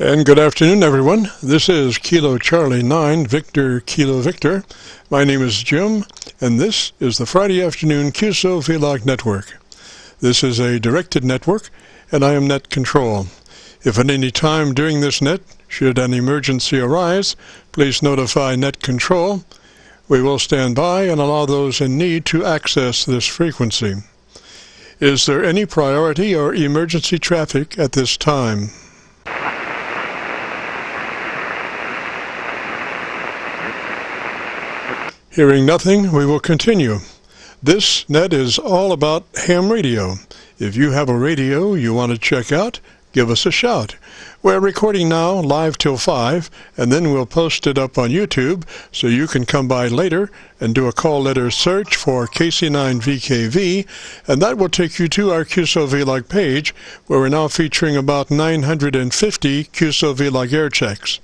And good afternoon, everyone. This is Kilo Charlie 9, Victor Kilo Victor. My name is Jim, and this is the Friday afternoon Qso-Vlog network. This is a directed network, and I am net control. If at any time during this net, should an emergency arise, please notify net control. We will stand by and allow those in need to access this frequency. Is there any priority or emergency traffic at this time? Hearing nothing, we will continue. This net is all about ham radio. If you have a radio you want to check out, give us a shout. We're recording now live till 5, and then we'll post it up on YouTube so you can come by later and do a call letter search for KC9VKV, and that will take you to our Qso-Vlog page, where we're now featuring about 950 Qso-Vlog Airchecks.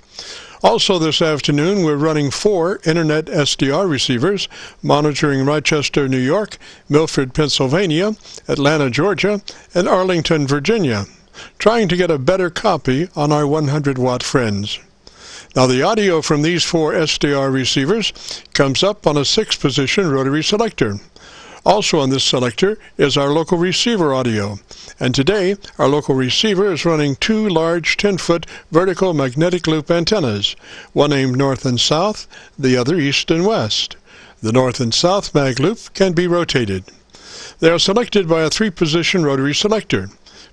Also this afternoon, we're running 4 Internet SDR receivers monitoring Rochester, New York, Milford, Pennsylvania, Atlanta, Georgia, and Arlington, Virginia, trying to get a better copy on our 100-watt friends. Now, the audio from these 4 SDR receivers comes up on a 6-position rotary selector. Also on this selector is our local receiver audio, and today our local receiver is running 2 large 10-foot vertical magnetic loop antennas, one aimed north and south, the other east and west. The north and south mag loop can be rotated. They are selected by a 3-position rotary selector.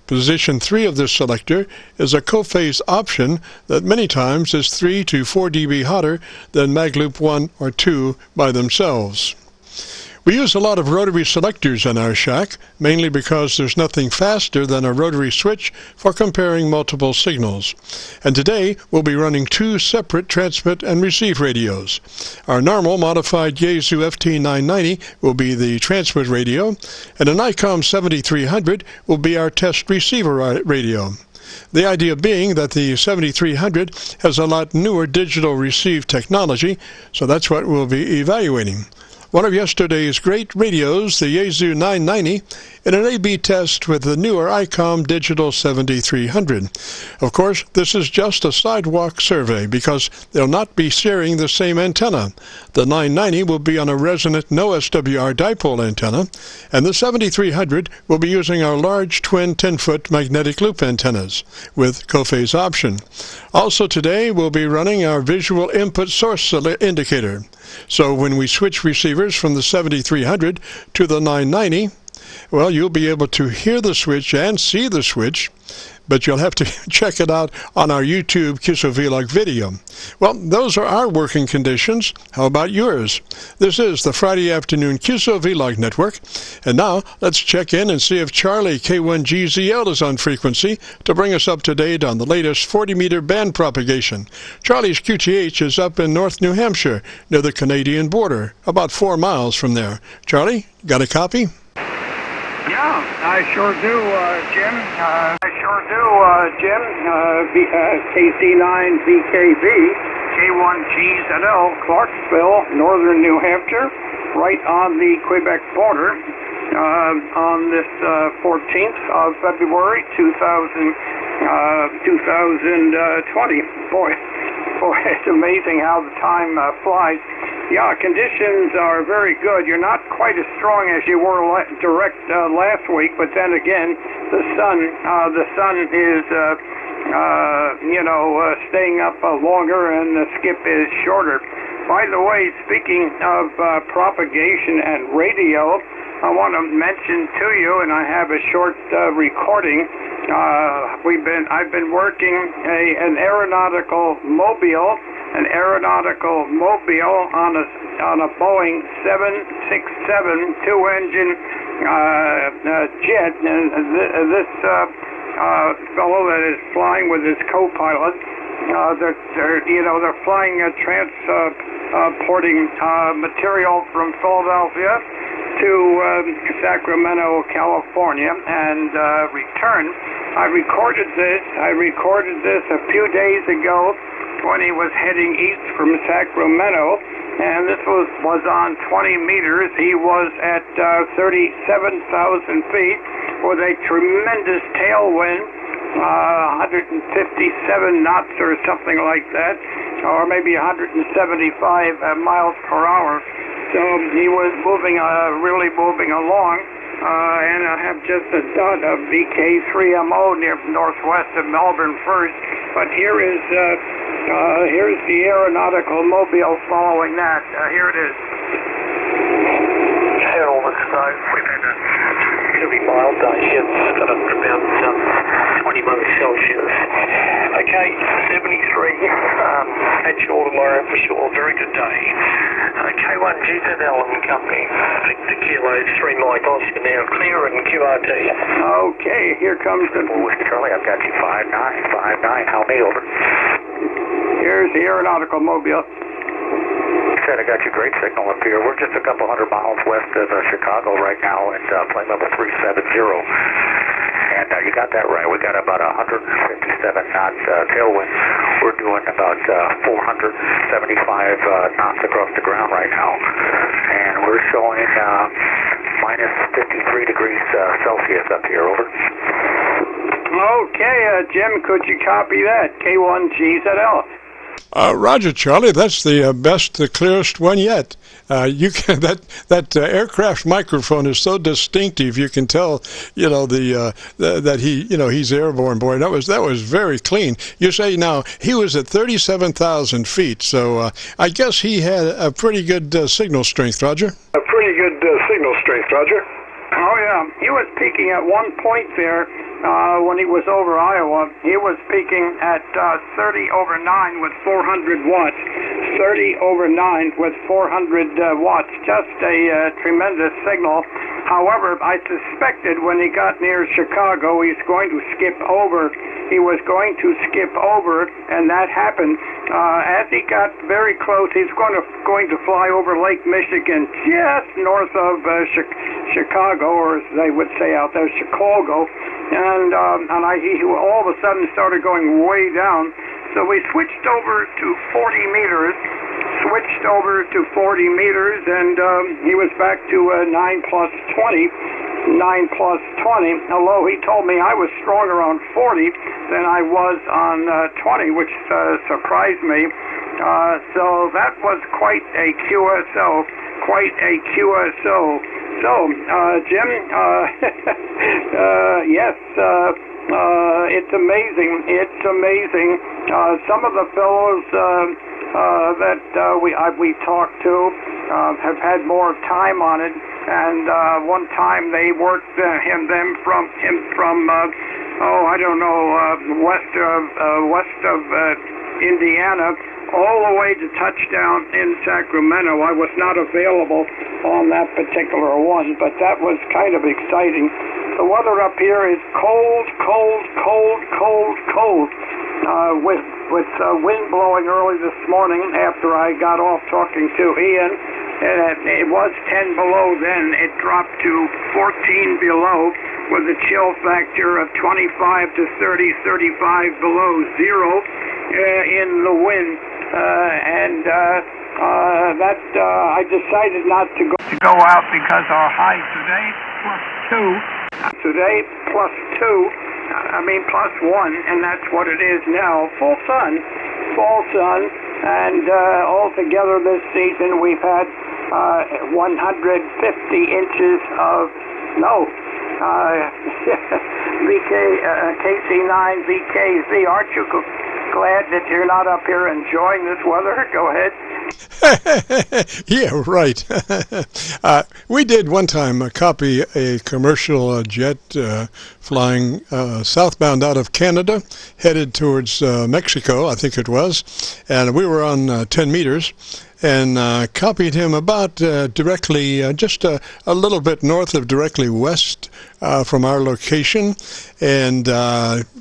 Position 3 of this selector is a co-phase option that many times is 3 to 4 dB hotter than mag loop 1 or 2 by themselves. We use a lot of rotary selectors in our shack, mainly because there's nothing faster than a rotary switch for comparing multiple signals. And today we'll be running 2 separate transmit and receive radios. Our normal modified Yaesu FT990 will be the transmit radio, and an ICOM 7300 will be our test receiver radio. The idea being that the 7300 has a lot newer digital receive technology, so that's what we'll be evaluating. One of yesterday's great radios, the Yaesu 990, in an A/B test with the newer ICOM Digital 7300. Of course, this is just a sidewalk survey because they'll not be sharing the same antenna. The 990 will be on a resonant no SWR dipole antenna, and the 7300 will be using our large twin 10-foot magnetic loop antennas with co-phase option. Also today, we'll be running our visual input source indicator. So when we switch receivers from the 7300 to the 990, well, you'll be able to hear the switch and see the switch, but you'll have to check it out on our YouTube Qso-Vlog video. Well, those are our working conditions. How about yours? This is the Friday afternoon Qso-Vlog network, and now let's check in and see if Charlie K1GZL is on frequency to bring us up to date on the latest 40-meter band propagation. Charlie's QTH is up in North New Hampshire, near the Canadian border, about 4 miles from there. Charlie, got a copy? Yeah, I sure do, Jim. KC9VKV, K1GZL, Clarksville, northern New Hampshire, right on the Quebec border, on this 14th of February, 2020. Boy, it's amazing how the time flies. Yeah, conditions are very good. You're not quite as strong as you were last week, but then again, the sun is, staying up longer, and the skip is shorter. By the way, speaking of propagation and radio, I want to mention to you, and I have a short recording. I've been working an aeronautical mobile on a Boeing 767 2-engine jet, and this fellow that is flying with his co-pilot, they're flying transporting material from Philadelphia to Sacramento, California, and return. I recorded this a few days ago when he was heading east from Sacramento, and this was on 20 meters. He was at 37,000 feet with a tremendous tailwind 157 knots or something like that, or maybe 175 miles per hour. So he was moving, really moving along. And I have just a dot of VK3MO near northwest of Melbourne first. But here's the aeronautical mobile following that. Here it is. Cheryl, let's go. We've had a heavy mild day shift at about 20 months Celsius. Okay, 73. Catch you all tomorrow for sure. Very good day. K1GZL and Company. Victor Kilo 3 Mike Oscar now. Clear and QRT. Okay, here comes the... Charlie, I've got you 5959. How me over? Here's the aeronautical mobile. Said I got you great signal up here. We're just a couple hundred miles west of Chicago right now at plane level 370. And you got that right. We got about 157 knot tailwind. We're doing about 475 knots across the ground right now. And we're showing minus 53 degrees Celsius up here. Over. Okay, Jim, could you copy that? K1GZL. Roger, Charlie. That's the best, the clearest one yet. You can that aircraft microphone is so distinctive. You can tell, that he's airborne. Boy, that was very clean. You say now he was at 37,000 feet, so I guess he had a pretty good signal strength, Roger. A pretty good signal strength, Roger. Oh yeah, he was peaking at one point there. When he was over Iowa, he was peaking at 30 over 9 with 400 watts. 30 over 9 with 400 watts. Just a tremendous signal. However, I suspected when he got near Chicago, he's going to skip over. He was going to skip over, and that happened. As he got very close, he's going to fly over Lake Michigan, just north of Chicago, or as they would say out there, Chicago. And he all of a sudden started going way down. So we switched over to 40 meters. And he was back to 9 plus 20. Although he told me I was stronger on 40 than I was on 20, which surprised me. So that was quite a QSO. So, Jim, yes, it's amazing. Some of the fellows that we talked to have had more time on it, and one time they worked them from west of Indiana all the way to touchdown in Sacramento. I was not available on that particular one, but that was kind of exciting. The weather up here is cold, with wind blowing early this morning after I got off talking to Ian. It was 10 below then. It dropped to 14 below with a chill factor of 25 to 30, 35 below zero in the wind. I decided not to go out because our high today plus 1, and that's what it is now. Full sun, and altogether this season we've had 150 inches of snow. KC9VKV, aren't you glad that you're not up here enjoying this weather? Go ahead. Yeah, right. We did one time copy a commercial jet flying southbound out of Canada, headed towards Mexico, I think it was, and we were on 10 meters, and copied him about directly, just a little bit north of directly west from our location, and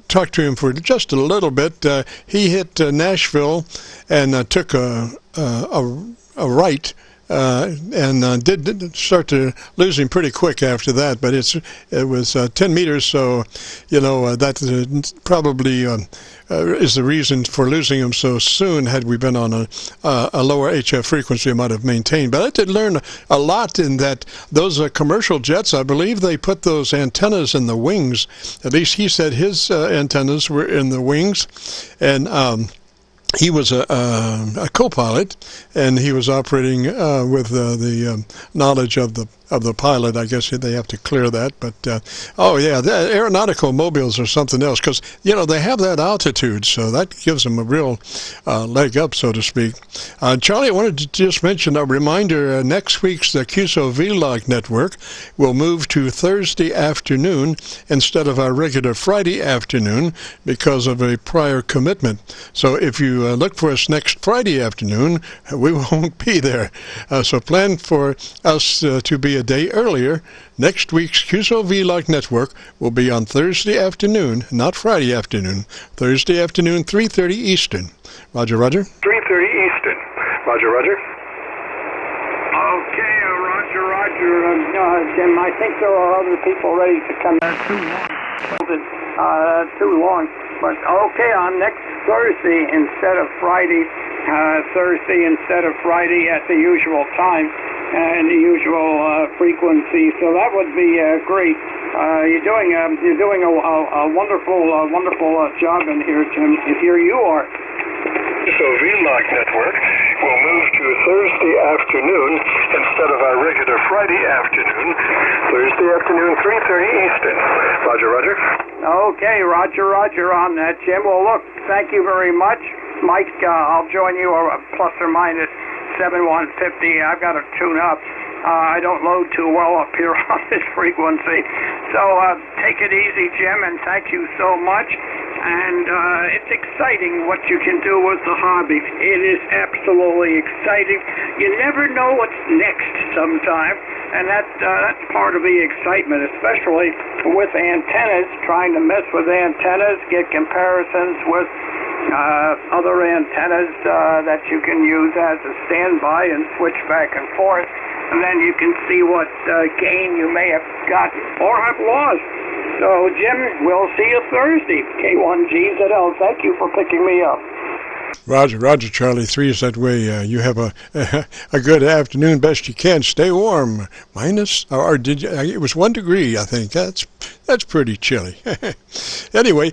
talked to him for just a little bit. He hit Nashville and took a right and did start to lose him pretty quick after that. But it was 10 meters, so that probably is the reason for losing him so soon. Had we been on a lower HF frequency, I might have maintained. But I did learn a lot in that those commercial jets, I believe they put those antennas in the wings. At least he said his antennas were in the wings, and he was a co-pilot, and he was operating with the knowledge of the pilot. I guess they have to clear that. But the aeronautical mobiles are something else, because they have that altitude, so that gives them a real leg up, so to speak. Charlie, I wanted to just mention a reminder. Next week's the Qso-Vlog network will move to Thursday afternoon instead of our regular Friday afternoon because of a prior commitment. So if you look for us next Friday afternoon, we won't be there. So plan for us to be a day earlier. Next week's Qso-Vlog network will be on Thursday afternoon, not Friday afternoon. Thursday afternoon, 3:30 Eastern. Roger, Roger. 3:30 Eastern. Roger, Roger. Okay, Roger. Jim, I think there are other people ready to come. Too long. But okay, on next Thursday instead of Friday, at the usual time and the usual frequency. So that would be great. You're doing a wonderful job in here, Jim. Here you are. Qso-Vlog network will move to Thursday afternoon instead of our regular Friday afternoon. Thursday afternoon, 3:30 Eastern. Roger, Roger. Okay, Roger on that, Jim. Well, look, thank you very much. Mike, I'll join you plus or minus 7150. I've got to tune up. I don't load too well up here on this frequency. So take it easy, Jim, and thank you so much. And it's exciting what you can do with the hobby. It is absolutely exciting. You never know what's next sometime, and that's part of the excitement, especially with antennas, trying to mess with antennas, get comparisons with other antennas that you can use as a standby and switch back and forth, and then you can see what gain you may have gotten or have lost. So, Jim, we'll see you Thursday. K1GZL, thank you for picking me up. Roger, Charlie 3 is that way. You have a good afternoon, best you can. Stay warm. Or did you? It was 1 degree, I think. That's pretty chilly. Anyway,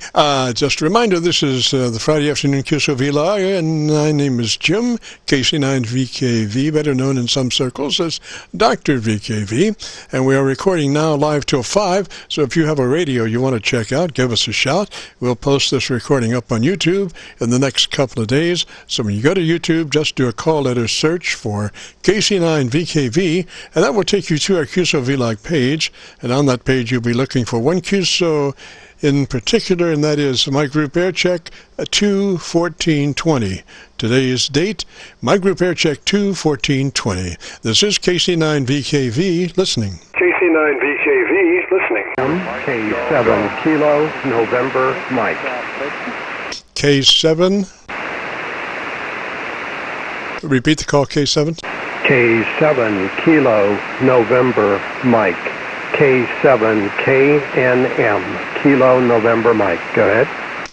just a reminder, this is the Friday afternoon Qso-Vlog, and my name is Jim, KC9VKV, better known in some circles as Dr. VKV, and we are recording now live till 5, so if you have a radio you want to check out, give us a shout. We'll post this recording up on YouTube in the next couple of days, so when you go to YouTube, just do a call letter search for KC9VKV, and that will take you to our Qso-Vlog page, and on that page you'll be looking for one QSO in particular, and that is my group Aircheck 21420. Today's date, my group Aircheck 21420. This is KC9VKV listening. KC9VKV listening. K7 Kilo November Mike. K7. Repeat the call, K7. K7 Kilo November Mike. K7 KNM Kilo November Mike. Go ahead.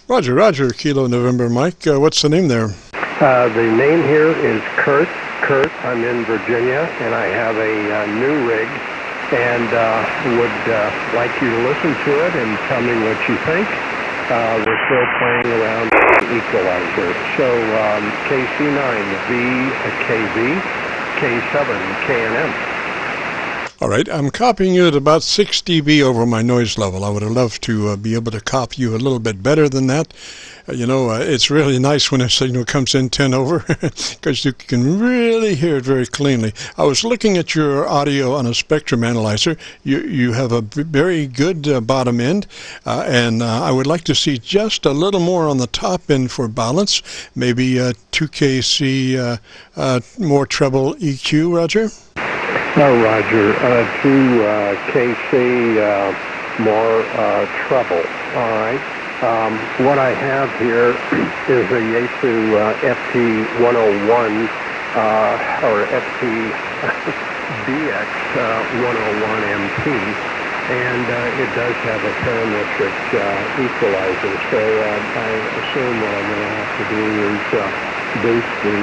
Roger, Kilo November Mike. What's the name there? The name here is Kurt. I'm in Virginia, and I have a new rig, and would like you to listen to it and tell me what you think. We're still playing around with the equalizer. So KC9VKV, K7 KNM. All right, I'm copying you at about 6 dB over my noise level. I would have loved to be able to copy you a little bit better than that. It's really nice when a signal comes in 10 over because you can really hear it very cleanly. I was looking at your audio on a spectrum analyzer. You have a very good bottom end, and I would like to see just a little more on the top end for balance, maybe 2kc more treble EQ, Roger? Oh, Roger, 2kc more treble. All right. What I have here is a Yaesu FT101 or FTBX 101MT, and it does have a parametric equalizer. So I assume what I'm going to have to do is boost the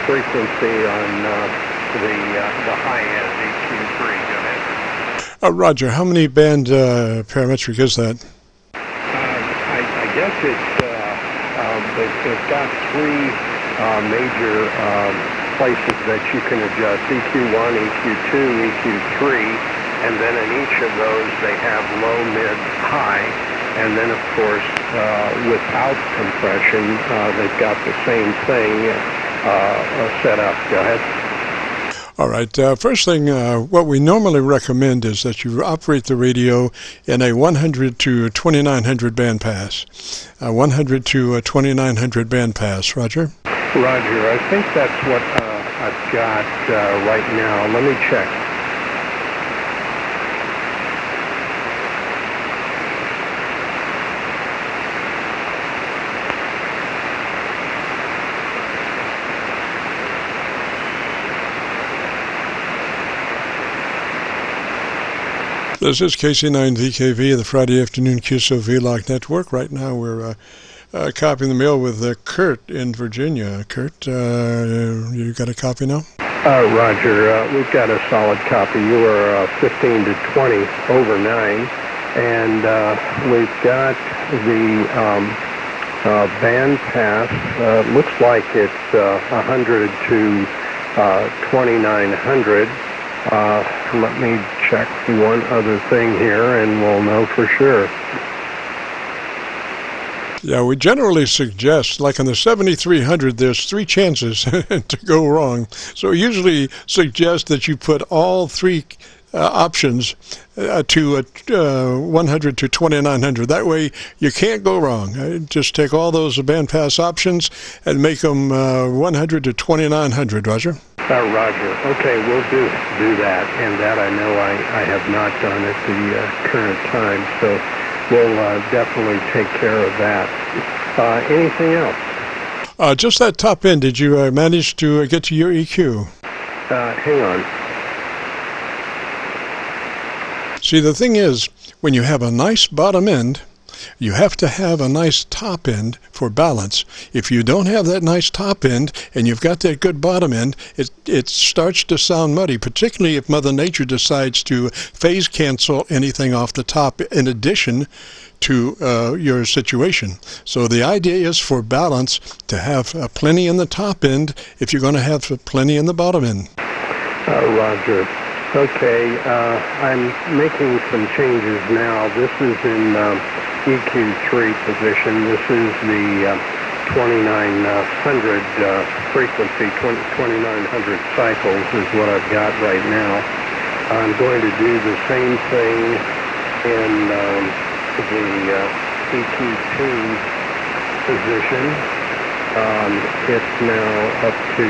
frequency on the high-end EQ3. Go ahead. Roger, how many band parametric is that? I guess they've got three major places that you can adjust: EQ1, EQ2, EQ3, and then in each of those they have low, mid, high, and then of course without compression they've got the same thing set up. Go ahead. All right. First thing, what we normally recommend is that you operate the radio in a 100 to 2900 bandpass. 100 to 2900 bandpass. Roger? Roger. I think that's what I've got right now. Let me check. This is KC9VKV, the Friday afternoon Qso-Vlog network. Right now we're copying the mail with Kurt in Virginia. Kurt, you got a copy now? Roger. We've got a solid copy. You are 15 to 20 over 9. And we've got the band pass. Looks like it's 100 to 2900. Let me check one other thing here and we'll know for sure. Yeah, we generally suggest, like on the 7300, there's 3 chances to go wrong. So we usually suggest that you put all 3 options to 100 to 2900. That way you can't go wrong. Just take all those bandpass options and make them 100 to 2900, Roger? Roger. Okay, we'll do that, and that I know I have not done at the current time, so we'll definitely take care of that. Anything else? Just that top end. Did you manage to get to your EQ? Hang on. See, the thing is, when you have a nice bottom end, you have to have a nice top end for balance. If you don't have that nice top end and you've got that good bottom end, it starts to sound muddy, particularly if Mother Nature decides to phase cancel anything off the top in addition to your situation. So the idea is for balance to have plenty in the top end if you're going to have plenty in the bottom end. Roger. Okay, I'm making some changes now. This is in EQ3 position. This is the 2900 frequency, 2900 cycles is what I've got right now. I'm going to do the same thing in the EQ2 position. It's now up to,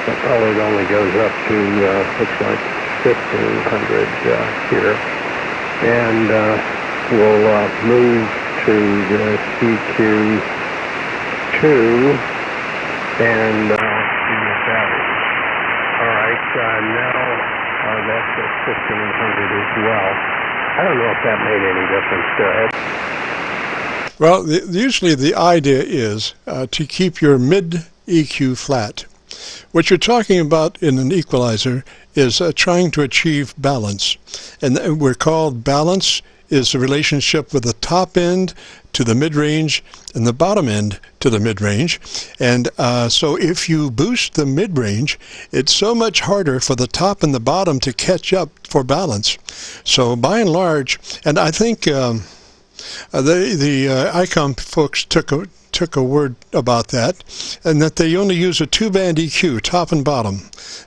well, it only goes up to, looks like 1500 here. And we'll move to the EQ2 and see what that is. All right, now that's at 1500 as well. I don't know if that made any difference. Go ahead. Well, usually the idea is to keep your mid EQ flat. What you're talking about in an equalizer is trying to achieve balance. And we're called balance is the relationship with the top end to the mid-range and the bottom end to the mid-range. And so if you boost the mid-range, it's so much harder for the top and the bottom to catch up for balance. So by and large, and I think the ICOM folks took a word about that, and that they only use a 2-band EQ, top and bottom.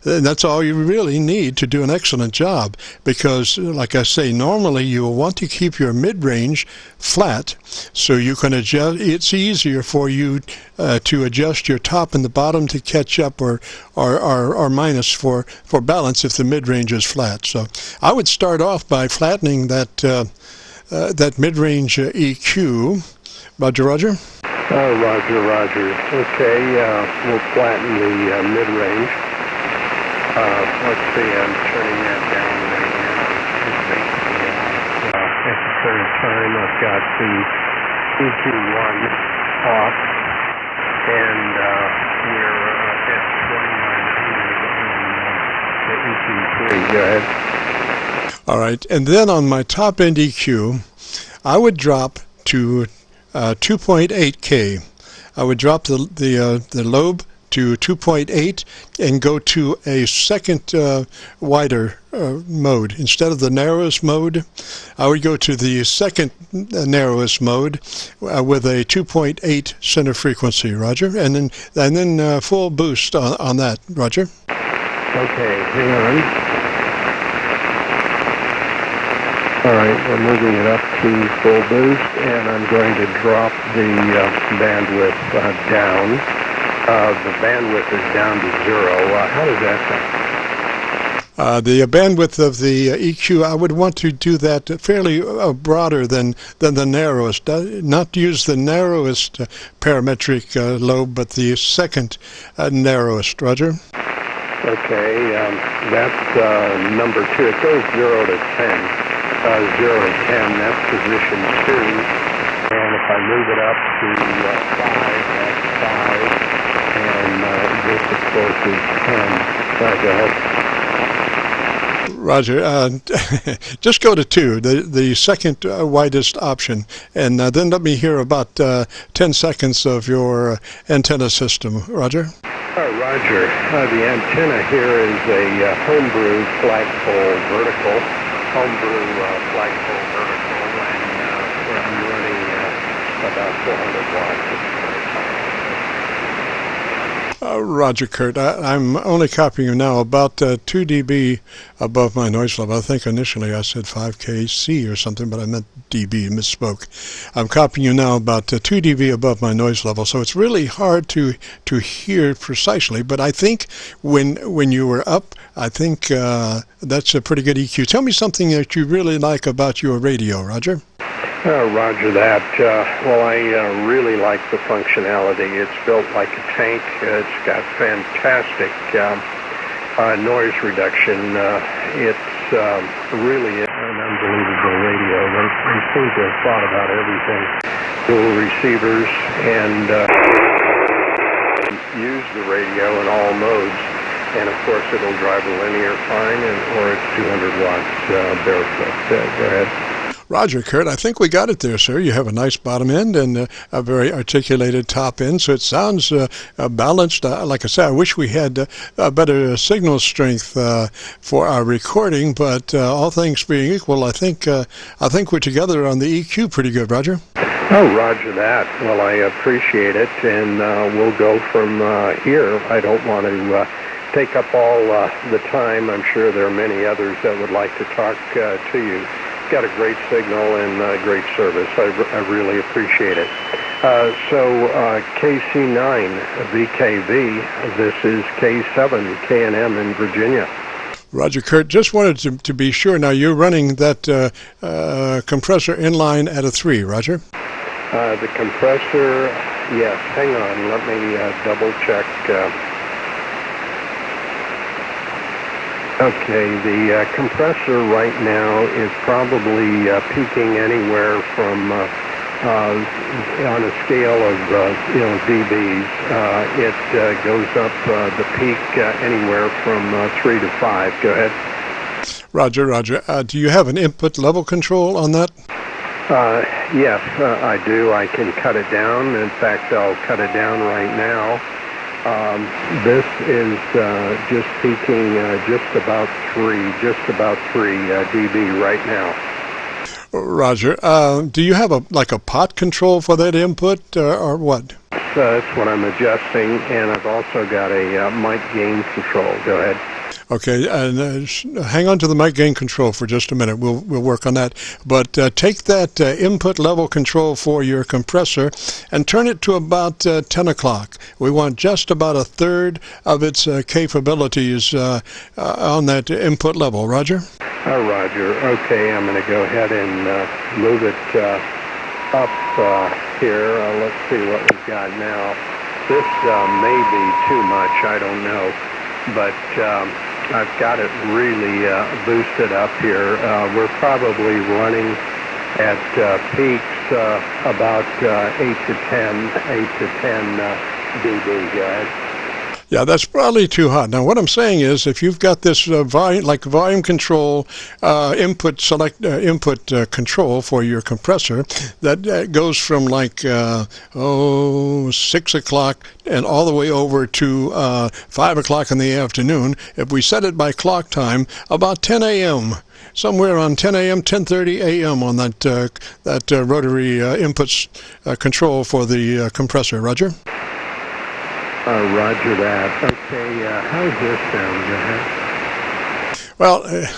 And that's all you really need to do an excellent job, because, like I say, normally you will want to keep your mid-range flat so you can adjust. It's easier for you to adjust your top and the bottom to catch up or minus for balance if the mid-range is flat. So I would start off by flattening that mid-range EQ. Roger? Roger, roger. Okay, we'll flatten the mid-range. Let's see, I'm turning that down right now. At the same time, I've got the EQ1 off, and we're at 2900 on the EQ3. Go ahead. All right, and then on my top end EQ, I would drop to 2.8K. I would drop the lobe to 2.8 and go to a second wider mode. Instead of the narrowest mode, I would go to the second narrowest mode with a 2.8 center frequency, Roger, and then full boost on that, Roger. Okay, hang on. All right, we're moving it up to full boost, and I'm going to drop the bandwidth down. The bandwidth is down to 0. How does that sound? The bandwidth of the EQ, I would want to do that fairly broader than the narrowest. Not use the narrowest parametric lobe, but the second narrowest, Roger. Okay, that's number 2. It goes 0 to 10. 0 to 10, that's position 2. And if I move it up to 5, that's 5. And this, of course, is 10. Go ahead. Roger, just go to 2, the second widest option, and then let me hear about 10 seconds of your antenna system. Roger? Roger. The antenna here is a homebrew flagpole vertical. Homebrew flagpole vertical, and I'm running about 400 watts. Roger, Kurt. I'm only copying you now about 2 dB above my noise level. I think initially I said 5 KC or something, but I meant dB, misspoke. I'm copying you now about 2 dB above my noise level, so it's really hard to hear precisely, but I think when you were up, I think that's a pretty good EQ. Tell me something that you really like about your radio, Roger. Roger that. Well, I really like the functionality. It's built like a tank. It's got fantastic noise reduction. It's really an unbelievable radio. They seem to have thought about everything. Dual receivers, and use the radio in all modes. And of course, it'll drive a linear fine, or it's 200 watts barefoot. Go ahead. Roger, Kurt, I think we got it there, sir. You have a nice bottom end and a very articulated top end, so it sounds balanced. Like I said, I wish we had a better signal strength for our recording, but all things being equal, I think we're together on the EQ pretty good, Roger. Oh, roger that. Well, I appreciate it, and we'll go from here. I don't want to take up all the time. I'm sure there are many others that would like to talk to you. Got a great signal and great service. I really appreciate it. So KC9VKV, this is K7 K&M in Virginia. Roger, Kurt, just wanted to be sure. Now, you're running that compressor inline at a 3, Roger? The compressor, yes. Hang on. Let me double check. Okay, the compressor right now is probably peaking anywhere from, on a scale of, dBs, it goes up the peak anywhere from 3 to 5. Go ahead. Roger, Roger. Do you have an input level control on that? Yes, I do. I can cut it down. In fact, I'll cut it down right now. This is just peaking just about 3 dB right now. Roger. Do you have a pot control for that input or what? That's what I'm adjusting, and I've also got a mic gain control. Go ahead. Okay, and hang on to the mic gain control for just a minute. We'll work on that. But take that input level control for your compressor and turn it to about 10 o'clock. We want just about a third of its capabilities on that input level. Roger? Roger. Okay, I'm going to go ahead and move it up here. Let's see what we've got now. This may be too much, I don't know, but I've got it really boosted up here. We're probably running at peaks about 8 to 10 dB, guys. Yeah, that's probably too hot. Now, what I'm saying is, if you've got this volume control input control for your compressor, that goes from 6 o'clock and all the way over to 5 o'clock in the afternoon. If we set it by clock time, about 10 a.m. Somewhere on 10 a.m., 10:30 a.m. on that rotary inputs control for the compressor. Roger. Roger that. Okay, how's this sound? Go ahead.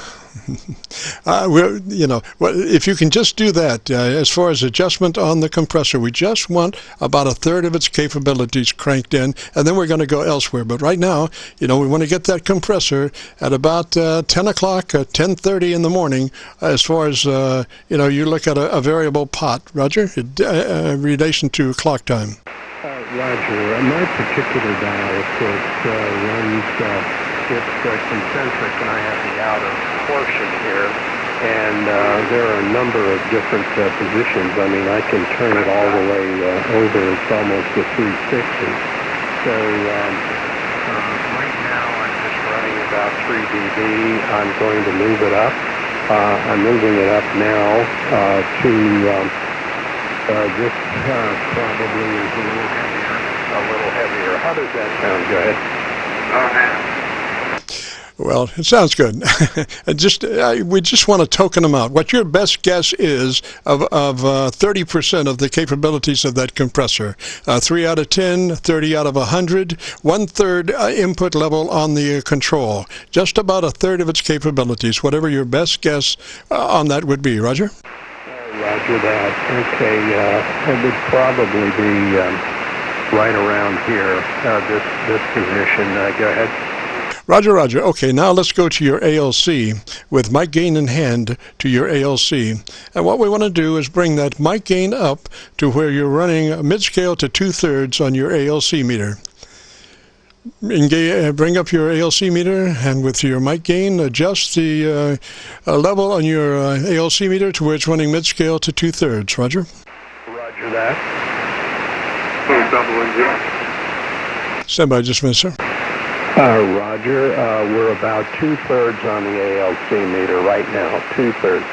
Well, if you can just do that, as far as adjustment on the compressor, we just want about a third of its capabilities cranked in, and then we're going to go elsewhere. But right now, we want to get that compressor at about 10 o'clock, 10:30 in the morning, as far as, you look at a variable pot, Roger, in relation to clock time. Roger. My particular dial, of course, runs, it's concentric, and I have the outer portion here, and there are a number of different positions. I mean, I can turn it all the way over. It's almost a 360. So right now I'm just running about 3 dB. I'm going to move it up. I'm moving it up now to this probably is a little heavier. How does that sound? Go ahead. Well, it sounds good. We just want to token them out. What your best guess is of 30% of the capabilities of that compressor. 3 out of 10, 30 out of 100, 1/3 input level on the control. Just about a third of its capabilities. Whatever your best guess on that would be. Roger? Roger that. Okay, it would probably be right around here, this position. Go ahead. Roger, Roger. Okay, now let's go to your ALC with mic gain in hand to your ALC. And what we want to do is bring that mic gain up to where you're running mid-scale to 2/3 on your ALC meter. Bring up your ALC meter, and with your mic gain, adjust the level on your ALC meter to where it's running mid-scale to 2/3. Roger? Roger that. Stand by just a minute, sir. Roger, we're about 2/3 on the ALC meter right now, 2/3.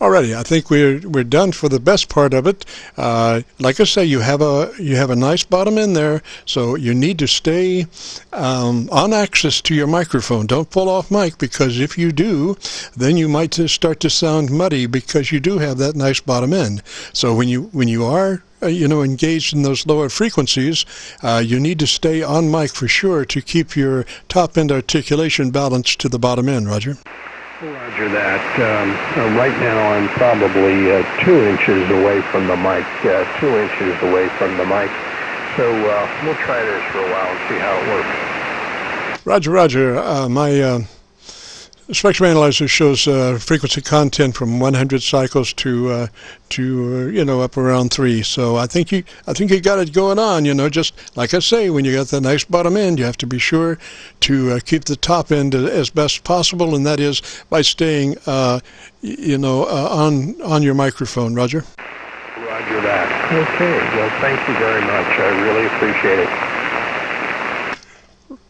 Alrighty, I think we're done for the best part of it. Like I say, you have a nice bottom end there, so you need to stay on axis to your microphone. Don't pull off mic, because if you do, then you might start to sound muddy, because you do have that nice bottom end. So when you are engaged in those lower frequencies, you need to stay on mic for sure to keep your top end articulation balanced to the bottom end. Roger. Roger that. Right now I'm probably 2 inches away from the mic, 2 inches away from the mic. So we'll try this for a while and see how it works. Roger, Roger. My spectrum analyzer shows frequency content from 100 cycles to up around 3. So I think you got it going on. Just like I say, when you got that nice bottom end, you have to be sure to keep the top end as best possible, and that is by staying on your microphone. Roger. Roger that. Okay. Well, thank you very much. I really appreciate it.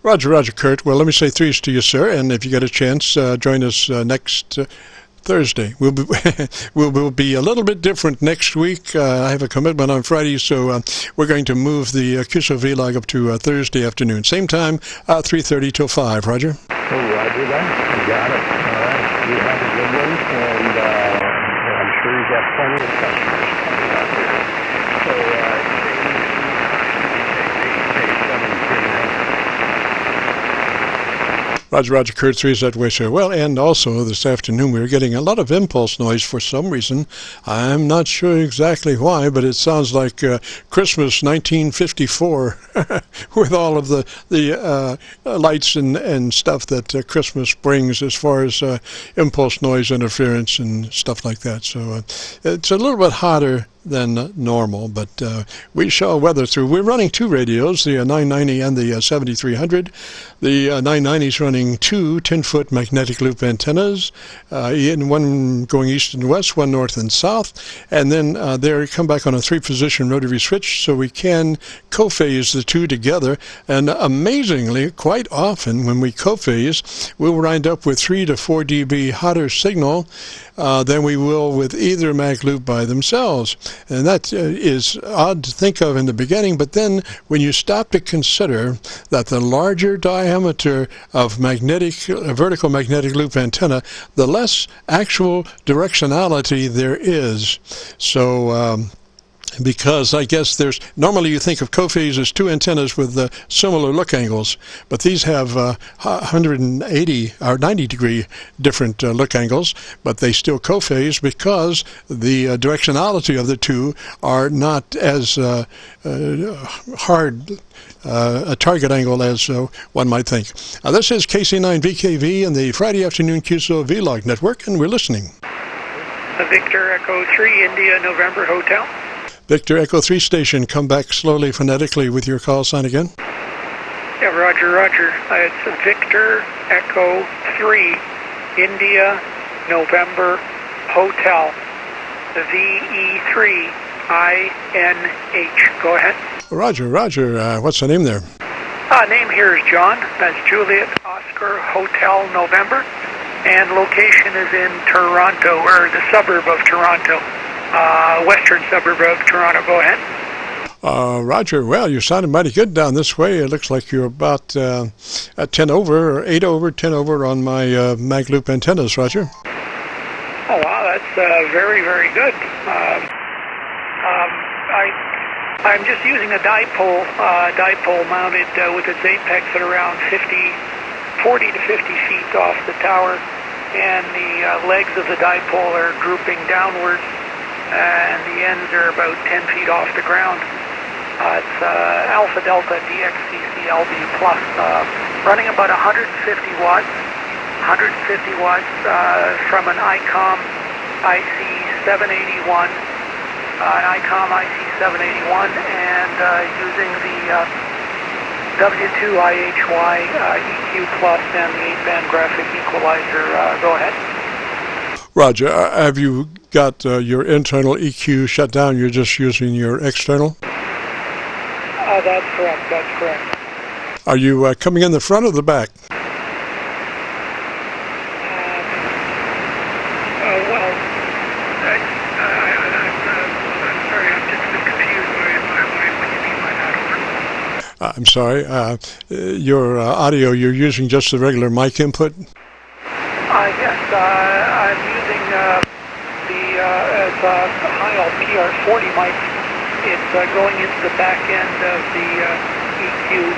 Roger, Roger, Kurt. Well, let me say threes to you, sir, and if you get a chance, join us next Thursday. We'll be a little bit different next week. I have a commitment on Friday, so we're going to move the Qso-Vlog up to Thursday afternoon. Same time, 3:30 till 5. Roger? Oh, Roger that. You got it. All right. You have a good one, and I'm sure you got plenty of customers coming out here. So, Roger, Roger, Kurt, 3 is that way, sir. Well, and also this afternoon we were getting a lot of impulse noise for some reason. I'm not sure exactly why, but it sounds like Christmas 1954 with all of the lights and stuff that Christmas brings as far as impulse noise interference and stuff like that. So it's a little bit hotter than normal, but we shall weather through. We're running two radios, the 990 and the 7300. The 990 is running two 10-foot magnetic loop antennas, one going east and west, one north and south, and then they come back on a 3-position rotary switch, so we can co-phase the two together. And amazingly, quite often when we co-phase, we'll wind up with 3 to 4 dB hotter signal than we will with either mag loop by themselves. And that is odd to think of in the beginning, but then when you stop to consider that the larger diameter of vertical magnetic loop antenna, the less actual directionality there is. So because I guess normally you think of co-phase as two antennas with similar look angles, but these have 180 or 90 degree different look angles, but they still co-phase because the directionality of the two are not as hard a target angle as one might think. This is KC9VKV and the Friday afternoon Qso-Vlog network, and we're listening. Victor Echo 3, India, November Hotel. Victor Echo 3 station, come back slowly phonetically with your call sign again. Yeah, Roger, Roger. It's Victor Echo 3, India, November Hotel. VE3INH. Go ahead. Roger, Roger. What's the name there? Name here is John. That's Juliet Oscar Hotel November. And location is in Toronto, or the suburb of Toronto. Western suburb of Toronto. Go ahead. Roger, well, you sounded mighty good down this way. It looks like you're about at 10 over, or 8 over, 10 over on my mag loop antennas, Roger. Oh, wow, that's very, very good. I'm just using a dipole mounted with its apex at around 40 to 50 feet off the tower, and the legs of the dipole are drooping downwards, and the ends are about 10 feet off the ground. It's Alpha Delta DXCCLB plus, running about 150 watts from an ICOM IC781, and using the W2IHY EQ plus and the 8-band graphic equalizer. Go ahead. Roger, have you got your internal EQ shut down? You're just using your external? That's correct. Are you coming in the front or the back? I'm sorry, your audio, you're using just the regular mic input? Yes, I'm using it's a Heil PR40 mic. It's going into the back end of the EQ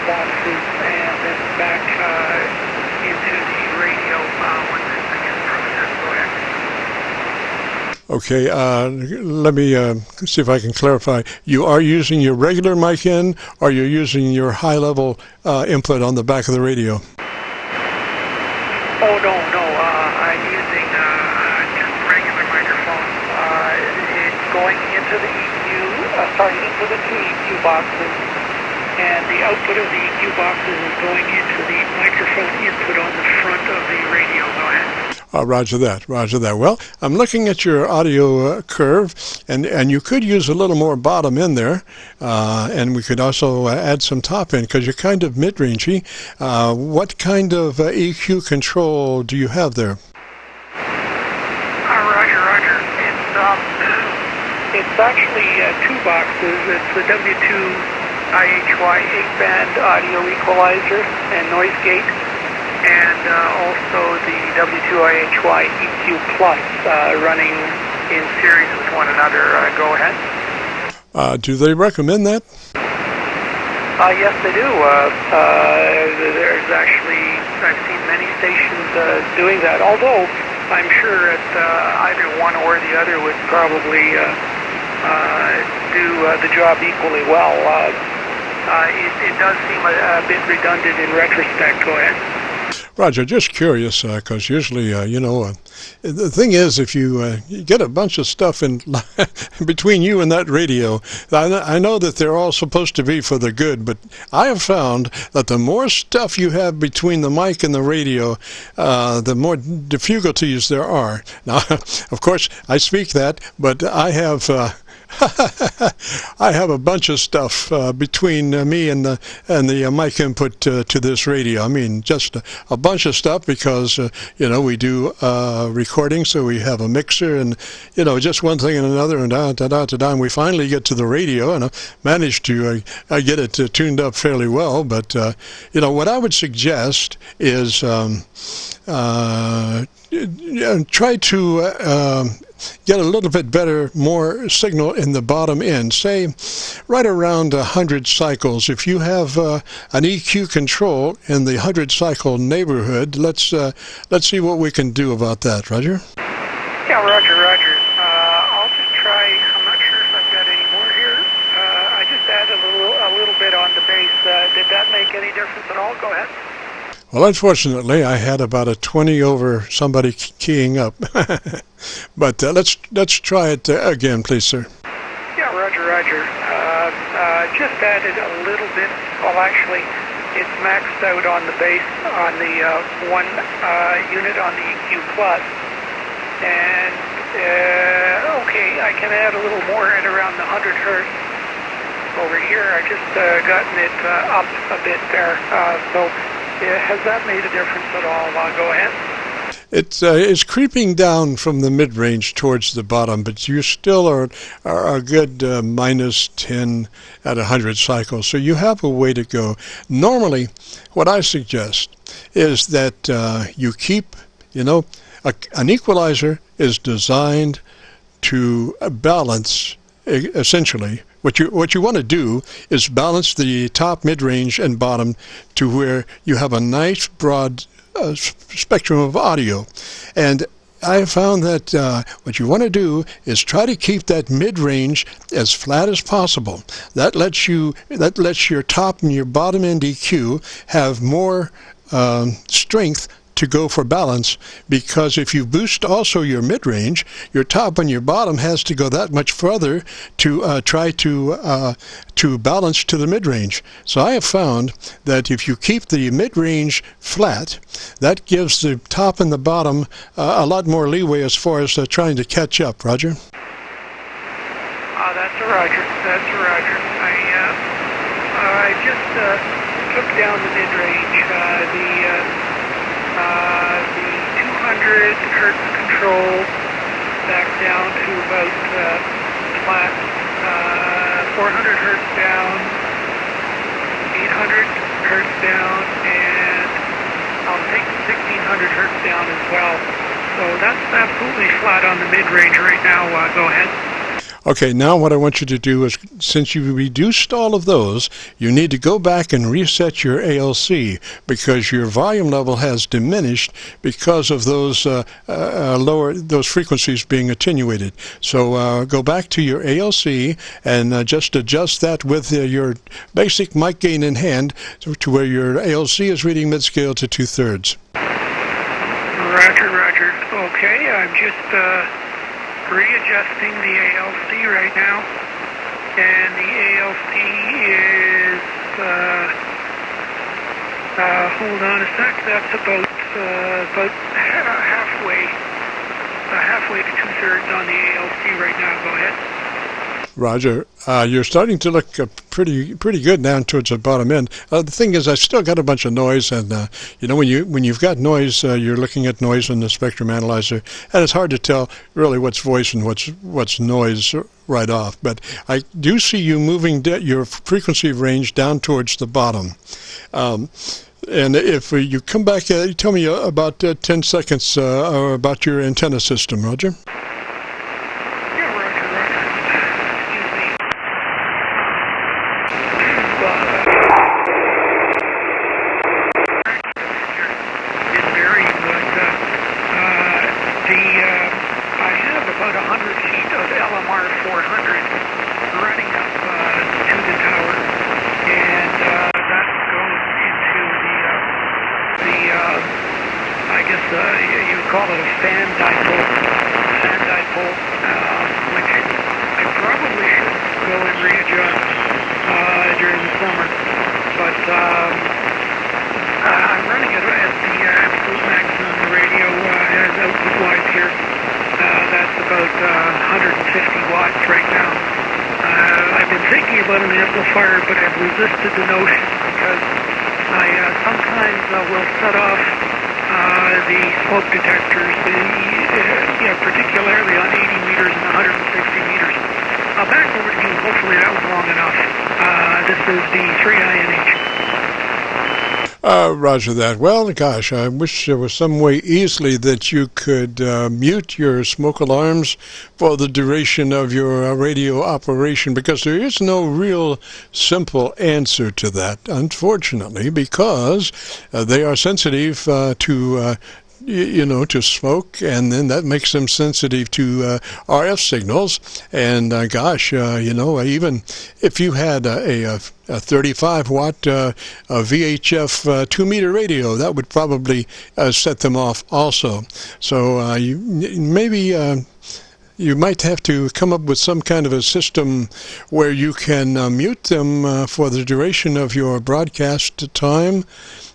boxes and then back into the radio when this thing is processed. Go ahead. Okay, let me see if I can clarify. You are using your regular mic in, or you're using your high-level input on the back of the radio? Oh, no, I'm using just regular microphone. It's going into the into the two EQ boxes, and the output of the EQ boxes is going into the microphone input on the front of the radio. Go ahead. Roger that. Well, I'm looking at your audio curve, and you could use a little more bottom in there, and we could also add some top in, because you're kind of mid-rangey. What kind of EQ control do you have there? Roger. It's actually two boxes. It's the W2IHY 8-band audio equalizer and noise gate, and also the W2IHY EQ Plus running in series with one another. Go ahead. Do they recommend that? Yes, they do. There's actually, I've seen many stations doing that, although I'm sure that either one or the other would probably do the job equally well. It does seem a bit redundant in retrospect. Go ahead. Roger, just curious, because usually, the thing is, if you get a bunch of stuff in between you and that radio, I know that they're all supposed to be for the good, but I have found that the more stuff you have between the mic and the radio, the more difficulties there are. Now, of course, I speak that, but I have... I have a bunch of stuff between me and the mic input to this radio. I mean, just a bunch of stuff because we do recording, so we have a mixer, and just one thing and another, and and we finally get to the radio, and I managed to get it tuned up fairly well. But what I would suggest is try to get a little bit better, more signal in the bottom end, say right around 100 cycles. If you have an EQ control in the 100 cycle neighborhood, let's see what we can do about that. Roger? Yeah, Roger. I'll just try. I'm not sure if I've got any more here. I just added a little bit on the bass. Did that make any difference at all? Go ahead. Well, unfortunately, I had about a 20 over somebody keying up. But let's try it again, please, sir. Yeah, Roger. Just added a little bit. Well, actually, it's maxed out on the bass on the one unit on the EQ Plus. And, okay, I can add a little more at around the 100 hertz. Over here, I just gotten it up a bit there. Has that made a difference at all? Go ahead. It's creeping down from the mid-range towards the bottom, but you still are a good minus 10 at 100 cycles, so you have a way to go. Normally, what I suggest is that you keep, an equalizer is designed to balance, essentially. What you want to do is balance the top, mid-range, and bottom to where you have a nice broad spectrum of audio. And I found that what you want to do is try to keep that mid-range as flat as possible. That lets your top and your bottom end EQ have more strength to go for balance, because if you boost also your mid-range, your top and your bottom has to go that much further to try to balance to the mid-range. So I have found that if you keep the mid-range flat, that gives the top and the bottom a lot more leeway as far as trying to catch up. Roger? That's a Roger. I just took down the mid-range, the 200 hertz control back down to about flat, 400 hertz down, 800 hertz down, and I'll take 1600 hertz down as well. So that's absolutely flat on the mid-range right now. Go ahead. Okay, now what I want you to do is, since you reduced all of those, you need to go back and reset your ALC, because your volume level has diminished because of those those frequencies being attenuated. So go back to your ALC and just adjust that with your basic mic gain in hand to where your ALC is reading mid-scale to 2/3. Roger. Okay, I'm just readjusting the ALC right now, and the ALC is hold on a sec, that's about halfway to 2/3 on the ALC right now. Go ahead. Roger, you're starting to look pretty good down towards the bottom end. The thing is, I've still got a bunch of noise, and when you've got noise, you're looking at noise in the spectrum analyzer, and it's hard to tell really what's voice and what's noise right off. But I do see you moving your frequency range down towards the bottom. And if you come back, tell me about 10 seconds about your antenna system, Roger. call it a fan dipole, which I probably should go and readjust during the summer. But I'm running it at the absolute maximum the radio has output-wise here. That's about 150 watts right now. I've been thinking about an amplifier, but I've resisted the notion because I sometimes will set off the smoke detectors, particularly on 80 meters and 160 meters. Back over to you. Hopefully that was long enough. This is the 3INH. Roger that. Well, gosh, I wish there was some way easily that you could mute your smoke alarms for the duration of your radio operation, because there is no real simple answer to that, unfortunately, because they are sensitive to to smoke, and then that makes them sensitive to RF signals. And gosh, even if you had a 35-watt VHF 2-meter radio, that would probably set them off also. So you might have to come up with some kind of a system where you can mute them for the duration of your broadcast time.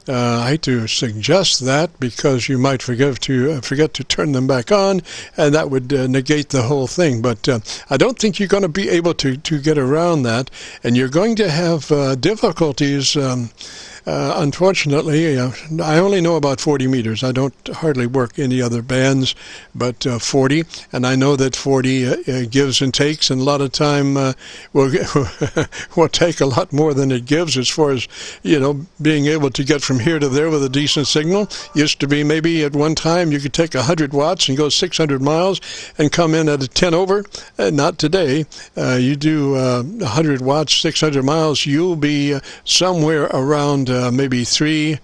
I hate to suggest that, because you might forget to turn them back on, and that would negate the whole thing. But I don't think you're going to be able to get around that, and you're going to have difficulties. Unfortunately, I only know about 40 meters. I don't hardly work any other bands but 40, and I know that 40 gives and takes, and a lot of time will take a lot more than it gives, as far as being able to get from here to there with a decent signal. Used to be maybe at one time you could take 100 watts and go 600 miles and come in at a 10 over. Not today. You do 100 watts, 600 miles, you'll be somewhere around maybe 3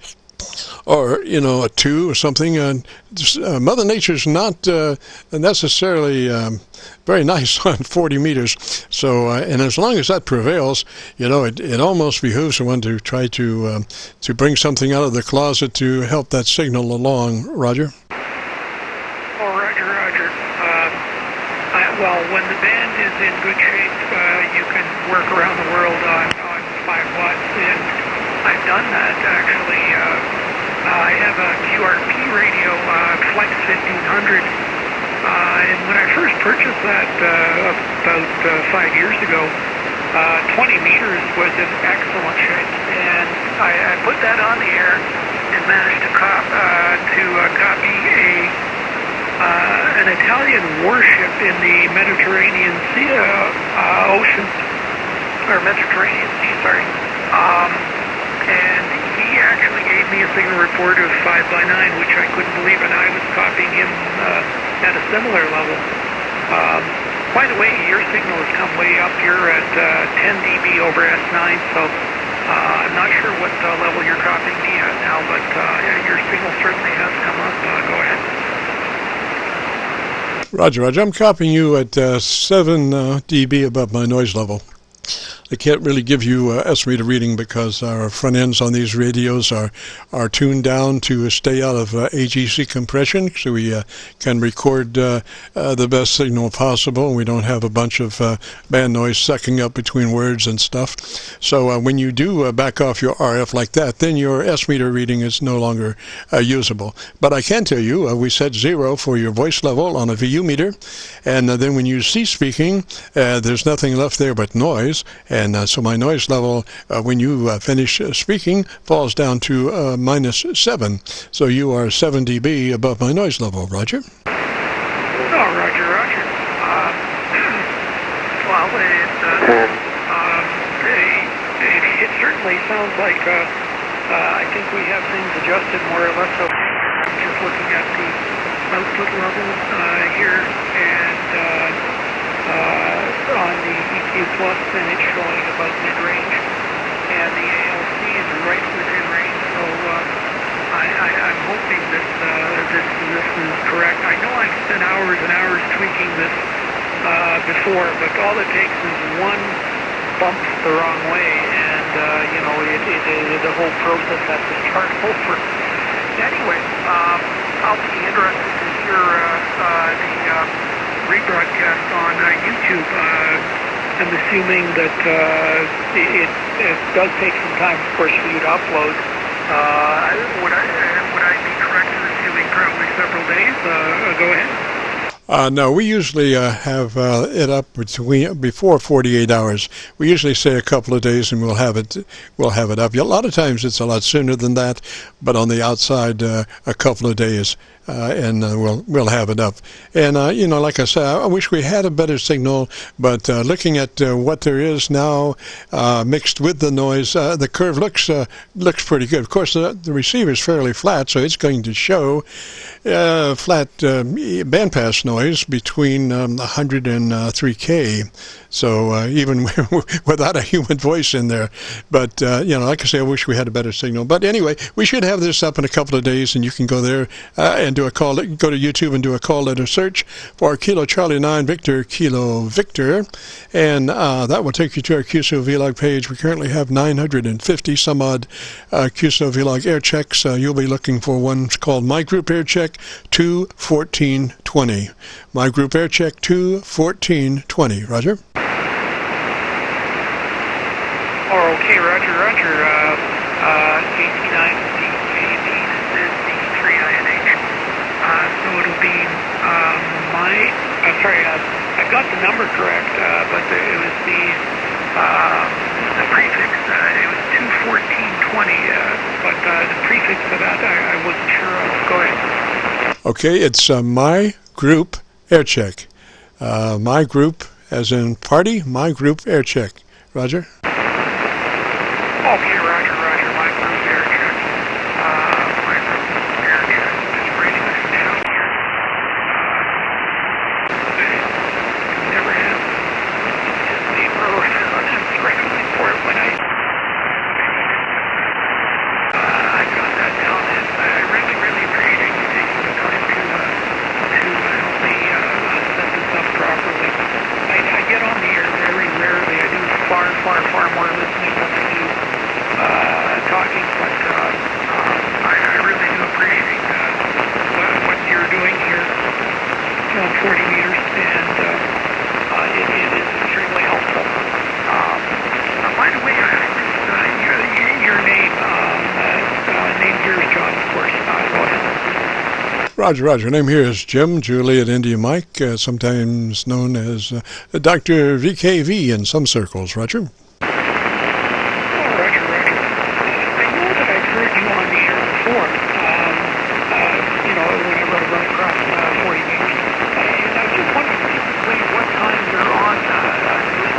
or a 2 or something. Mother Nature's not necessarily very nice on 40 meters. So and as long as that prevails, it almost behooves one to try to bring something out of the closet to help that signal along. Roger. Oh, Roger. Well, when the band is in good shape, you can work around the world on 5 watts, and I've done that actually. I have a QRP radio, Flex 1500, and when I first purchased that about 5 years ago, 20 meters was in excellent shape, and I put that on the air and managed to copy an Italian warship in the Mediterranean Sea, Mediterranean Sea, sorry. And he actually gave me a signal report of 5x9, which I couldn't believe, and I was copying him at a similar level. By the way, your signal has come way up. You're at 10 dB over S9, so I'm not sure what level you're copying me at now, but your signal certainly has come up. Go ahead. Roger. I'm copying you at 7 dB above my noise level. I can't really give you estimated reading because our front ends on these radios are tuned down to stay out of AGC compression, so we can record the best signal possible, and we don't have a bunch of band noise sucking up between words and stuff. So when you do back off your RF like that, then your S-meter reading is no longer usable. But I can tell you, we set 0 for your voice level on a VU meter, and then when you cease speaking, there's nothing left there but noise. And so my noise level, when you finish speaking, falls down to -7. So you are 7 dB above my noise level. Roger? Oh, Roger. Well, it certainly sounds like I think we have things adjusted more or less. So I'm just looking at the output level here, and on the EQ Plus, and it's showing about mid-range, and the ALC is right within range. So I'm hoping that this is correct. I know I've spent hours and hours tweaking this before, but all it takes is one bump the wrong way, and the whole process has to start over. Anyway, I'll be interested to after the rebroadcast on YouTube, I'm assuming that it does take some time, of course, for you to upload. Would I be correct in assuming probably several days? Go ahead. No, we usually have it up before 48 hours. We usually say a couple of days, and we'll have it up. A lot of times it's a lot sooner than that, but on the outside, a couple of days, and we'll have it up. And like I said, I wish we had a better signal, but looking at what there is now, mixed with the noise, the curve looks pretty good. Of course, the receiver is fairly flat, so it's going to show flat bandpass noise between 100 and 3K, so even without a human voice in there. But like I say, I wish we had a better signal. But anyway, we should have this up in a couple of days, and you can go there and do a call. Go to YouTube and do a call letter search for Kilo Charlie 9 Victor Kilo Victor, and that will take you to our Qso-Vlog page. We currently have 950 some odd Qso-Vlog air checks. You'll be looking for one called My Group Aircheck 21420. My Group Aircheck 21420. Roger. Okay, Roger. KC9VKV, this is the 3INH. So it'll be I got the number correct, but it was the prefix. It was 21420, but the prefix for that I wasn't sure of. Go ahead. Okay, it's My Group Aircheck. My Group, as in party, My Group Aircheck. Roger? Okay, Roger. My Group Aircheck. My Group Aircheck. Just writing this down here. Never have zero scrambling for it when I got that down, and I really appreciate you taking the time to help me set this up properly. I get on the air very rarely. I do far more listening than I do talking, but I really do appreciate what you're doing here on 40 meters, and it is extremely helpful. By the way, I missed your name. Name here is John, of course. Go ahead. Roger. Name here is Jim, Juliet, India Mike, sometimes known as Dr. VKV in some circles. Roger. Roger. I know that I've heard you on the air before, whenever I run across 40 meters. And I was just wondering typically what time you're on this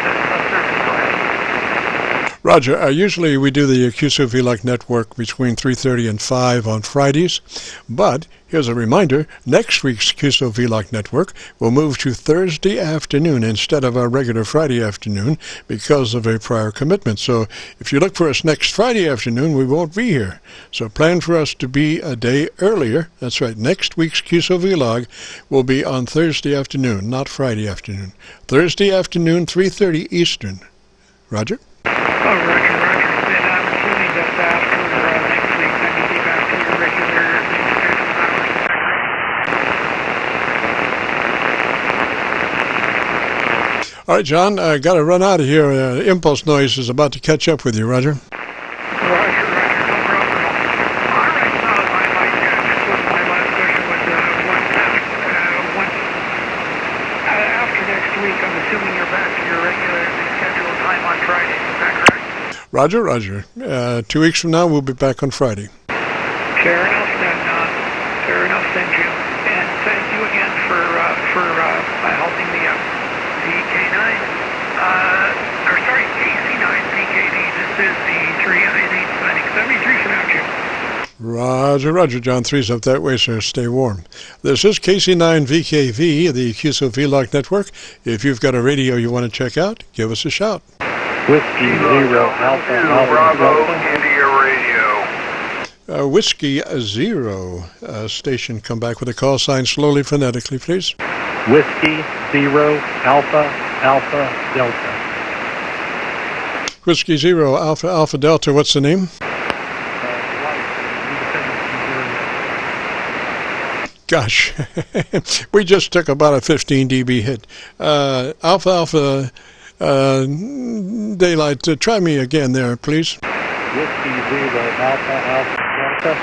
service. Go ahead. Roger, usually we do the Qso-Vlog network between 3:30 and 5 on Fridays, but here's a reminder, next week's Qso-Vlog network will move to Thursday afternoon instead of our regular Friday afternoon because of a prior commitment. So if you look for us next Friday afternoon, we won't be here. So plan for us to be a day earlier. That's right, next week's Qso-Vlog will be on Thursday afternoon, not Friday afternoon. Thursday afternoon, 3:30 Eastern. Roger? Roger. Then I'm assuming that after next week, then you'll be back to your regular scheduled hours. All right, John, I got to run out of here. Impulse noise is about to catch up with you, Roger. Roger, no problem. All right, my last question was after next week, I'm assuming you're back to your regularly scheduled time on Friday. Is that correct? Roger. 2 weeks from now, we'll be back on Friday. Fair enough then, Jim. And thank you again for helping me out. KC9VKV. This is the 3INH signing. 73 for now, Jim. Roger. John 3's up that way, sir. Stay warm. This is KC9VKV, the Qso-Vlog network. If you've got a radio you want to check out, give us a shout. Whiskey Zero Alpha Bravo India Radio. Whiskey Zero station. Come back with a call sign slowly, phonetically, please. Whiskey Zero Alpha Delta. Whiskey Zero Alpha Delta. What's the name? Gosh, we just took about a 15 dB hit. Alpha Daylight, try me again there, please. Whiskey Zero Alpha Delta.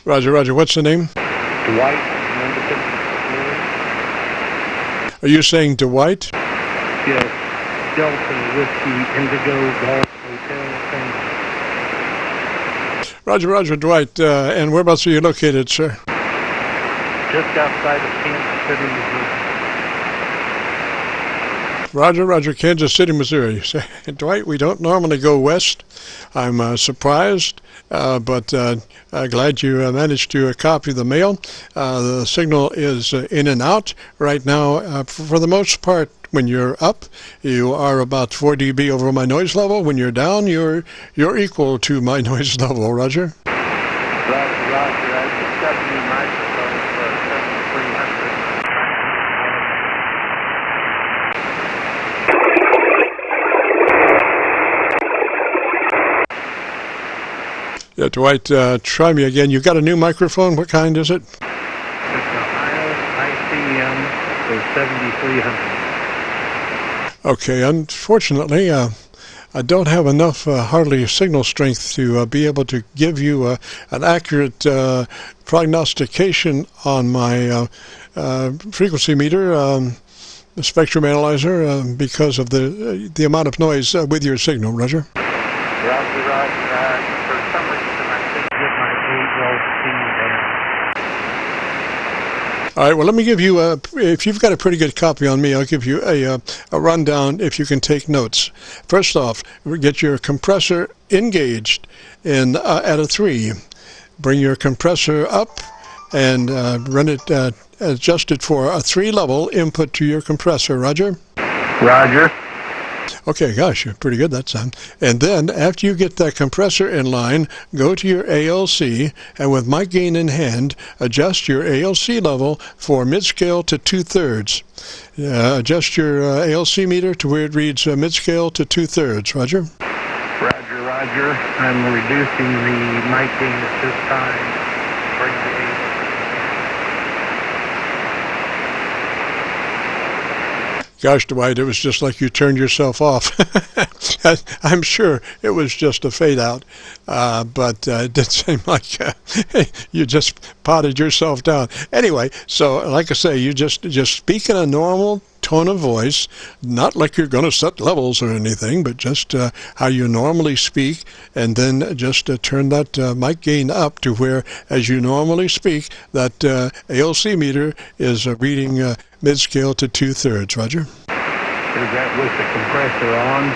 Roger. What's the name? Dwight. Are you saying Dwight? Yes. Delta Whiskey Indigo Golf Hotel. Roger, Dwight. And whereabouts are you located, sir? Just outside of Kansas City, Missouri. Roger, Kansas City, Missouri. Dwight, we don't normally go west. I'm surprised, but glad you managed to copy the mail. The signal is in and out right now. For the most part, when you're up, you are about 4 dB over my noise level. When you're down, you're equal to my noise level. Roger. Roger. I just got a new microphone for 7300. Yeah, Dwight, try me again. You got a new microphone. What kind is it? It's an ICM for 7300. Okay, unfortunately, I don't have enough hardly signal strength to be able to give you an accurate prognostication on my frequency meter, the spectrum analyzer, because of the amount of noise with your signal. Roger. Roger. For some reason, I couldn't get my ALC down. All right, well, let me give you, if you've got a pretty good copy on me, I'll give you a rundown if you can take notes. First off, get your compressor engaged at a 3. Bring your compressor up and run it, adjust it for a 3-level input to your compressor. Roger? Roger. Okay, gosh, you're pretty good that time. And then, after you get that compressor in line, go to your ALC, and with mic gain in hand, adjust your ALC level for mid-scale to 2/3. Adjust your ALC meter to where it reads mid-scale to 2/3. Roger? Roger. I'm reducing the mic gain at this time. Bring the Gosh, Dwight, it was just like you turned yourself off. I'm sure it was just a fade out, but it did seem like you just potted yourself down. Anyway, so like I say, you just speak in a normal tone of voice, not like you're going to set levels or anything, but just how you normally speak, and then just turn that mic gain up to where, as you normally speak, that ALC meter is reading mid-scale to 2/3. Roger? Is that with the compressor on?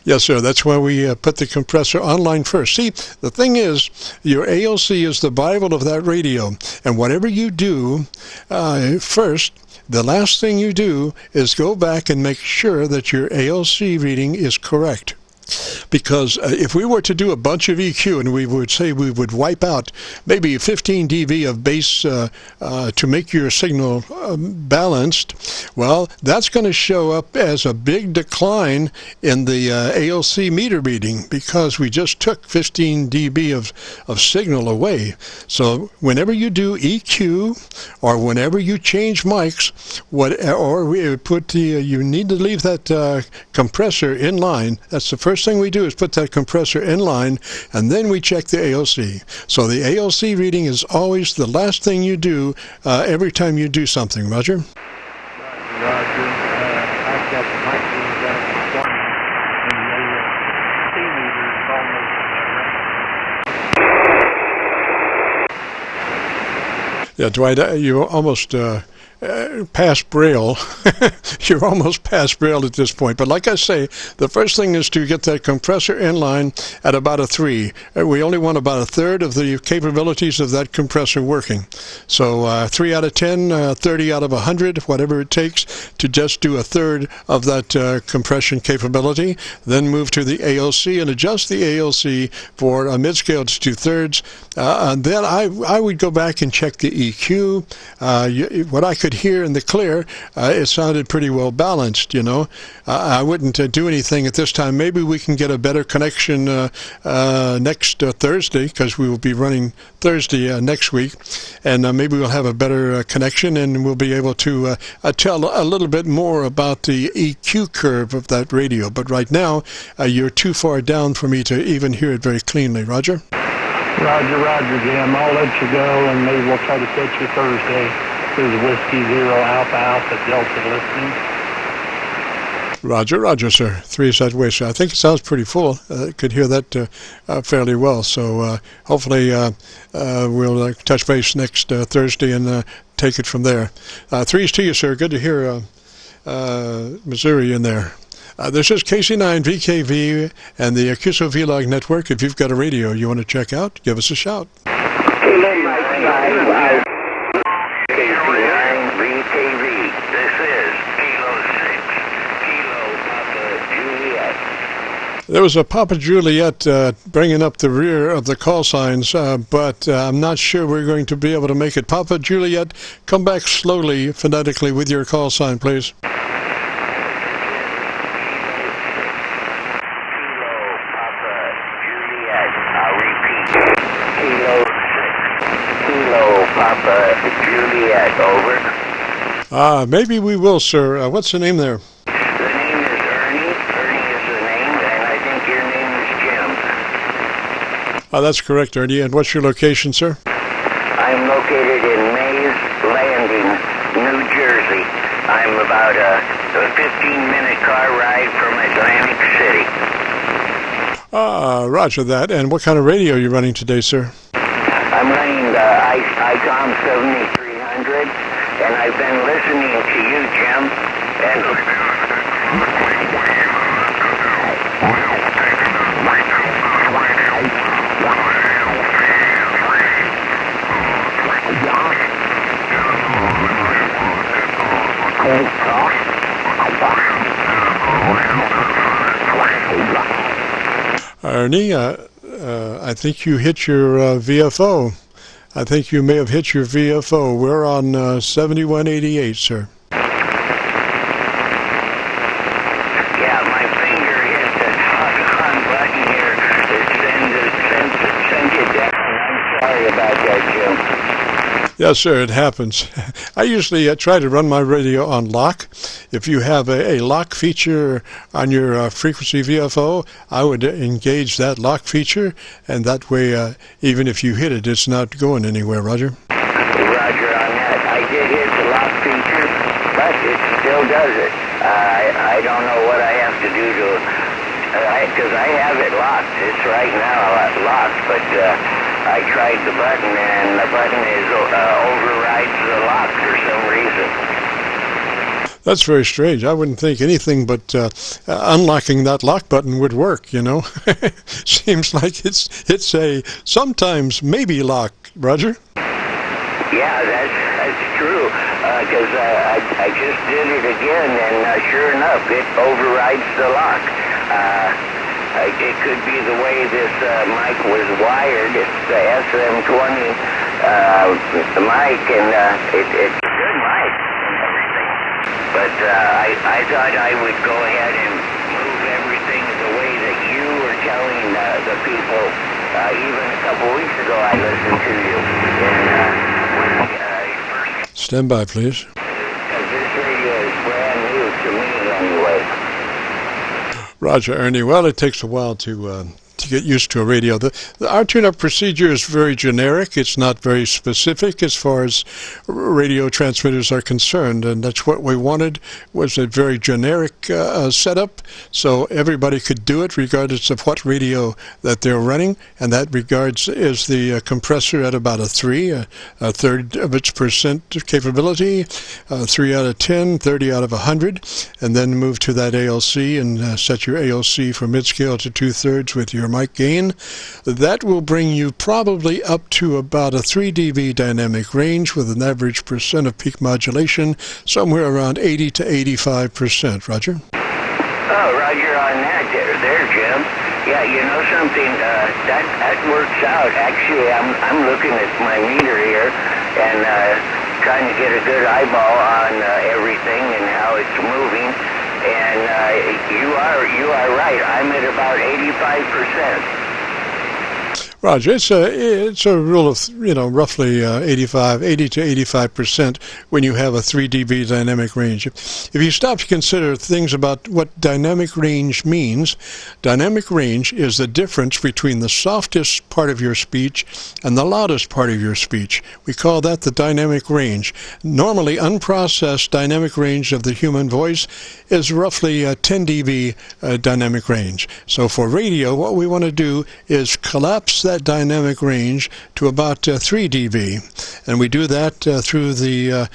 Yes, sir. That's why we put the compressor online first. See, the thing is, your ALC is the Bible of that radio, and whatever you do first, the last thing you do is go back and make sure that your ALC reading is correct. Because if we were to do a bunch of EQ and we would say we would wipe out maybe 15 dB of bass to make your signal balanced, well, that's going to show up as a big decline in the ALC meter reading because we just took 15 dB of signal away. So whenever you do EQ or whenever you change mics, you need to leave that compressor in line. That's the first thing we do is put that compressor in line, and then we check the ALC. So the ALC reading is always the last thing you do every time you do something. Roger? Roger. I've got the mic gain down to 20, and the ALC meter is almost Yeah, Dwight, you're almost past Braille. You're almost past Braille at this point. But like I say, the first thing is to get that compressor in line at about a 3. We only want about a third of the capabilities of that compressor working. So 3 out of 10, 30 out of 100, whatever it takes to just do a third of that compression capability. Then move to the ALC and adjust the ALC for a mid-scale to 2/3. And then I would go back and check the EQ. What I could could hear in the clear, it sounded pretty well balanced, you know. I wouldn't do anything at this time. Maybe we can get a better connection next Thursday, because we will be running Thursday next week, and maybe we'll have a better connection, and we'll be able to tell a little bit more about the EQ curve of that radio. But right now, you're too far down for me to even hear it very cleanly. Roger? Roger, Jim. I'll let you go, and maybe we'll try to catch you Thursday. There's Whiskey Zero Alpha Delta listening. Roger, sir. 3 is that way, sir. I think it sounds pretty full. Could hear that fairly well. So hopefully we'll touch base next Thursday and take it from there. 3's to you, sir. Good to hear Missouri in there. This is KC9VKV and the Qso-Vlog network. If you've got a radio you want to check out, give us a shout. KC9VKV. This is Kilo 6, Kilo Papa Juliet. There was a Papa Juliet bringing up the rear of the call signs, but I'm not sure we're going to be able to make it. Papa Juliet, come back slowly, phonetically, with your call sign, please. Juliet, over. Maybe we will, sir. What's the name there? The name is Ernie. Ernie is the name, and I think your name is Jim. That's correct, Ernie. And what's your location, sir? I'm located in Mays Landing, New Jersey. I'm about a 15-minute car ride from Atlantic City. Roger that. And what kind of radio are you running today, sir? I'm running the ICOM 7300, and I've been listening to you, Jim, and Ernie, I think you hit your VFO. I think you may have hit your VFO. We're on 7188, sir. Yeah, my finger hit the on button here that sends it down. I'm sorry about that, Jim. Yes, sir, it happens. I usually try to run my radio on lock. If you have a lock feature on your frequency VFO, I would engage that lock feature, and that way, even if you hit it, it's not going anywhere, Roger. Roger on that. I did hit the lock feature, but it still does it. I don't know what I have to do to, because I have it locked. It's right now locked, but I tried the button, and the button overrides the lock for some reason. That's very strange. I wouldn't think anything but unlocking that lock button would work, you know. Seems like it's a sometimes maybe lock, Roger. Yeah, that's true, because I just did it again, and sure enough, it overrides the lock. It could be the way this mic was wired. It's the SM20 mic, and it's a good mic and everything. But I thought I would go ahead and move everything the way that you were telling the people. Even a couple weeks ago, I listened to you. Stand by, please. Because this radio is brand new to me anyway. Roger, Ernie. Well, it takes a while to get used to a radio. Our tune-up procedure is very generic. It's not very specific as far as radio transmitters are concerned, and that's what we wanted, was a very generic setup, so everybody could do it regardless of what radio that they're running, and that regards is the compressor at about a 3, a third of its percent capability, 3 out of 10, 30 out of 100, and then move to that ALC and set your ALC from mid-scale to 2/3 with your mic gain. That will bring you probably up to about a 3 dB dynamic range with an average percent of peak modulation somewhere around 80 to 85%. Roger? Oh, Roger on that there, Jim. Yeah, you know something, that works out. Actually, I'm looking at my meter here, and trying to get a good eyeball on everything and how it's moving. And you are right. I'm at about 85%. Roger, it's a rule of, roughly 80 to 85% when you have a 3 dB dynamic range. If you stop to consider things about what dynamic range means, dynamic range is the difference between the softest part of your speech and the loudest part of your speech. We call that the dynamic range. Normally, unprocessed dynamic range of the human voice is roughly 10 dB dynamic range. So for radio, what we want to do is collapse that dynamic range to about 3 dB, and we do that through the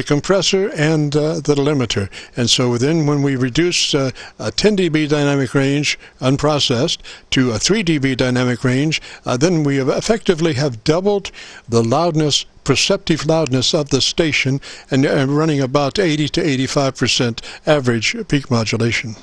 compressor and the limiter. And so then when we reduce a 10 dB dynamic range unprocessed to a 3 dB dynamic range, then we effectively have doubled the loudness, perceptive loudness of the station, and running about 80 to 85% average peak modulation.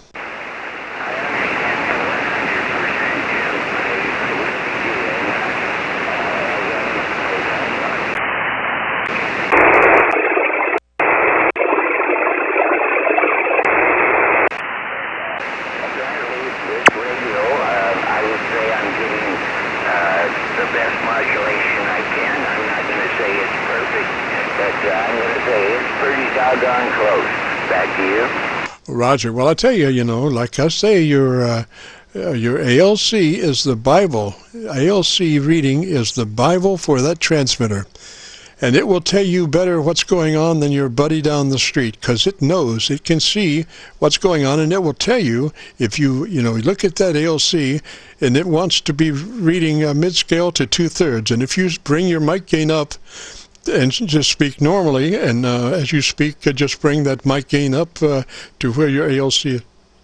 Roger. Well, I tell you, like I say, your ALC is the Bible. ALC reading is the Bible for that transmitter. And it will tell you better what's going on than your buddy down the street, because it knows, it can see what's going on, and it will tell you if you look at that ALC and it wants to be reading mid-scale to 2/3. And if you bring your mic gain up and just speak normally, and as you speak, just bring that mic gain up to where your ALC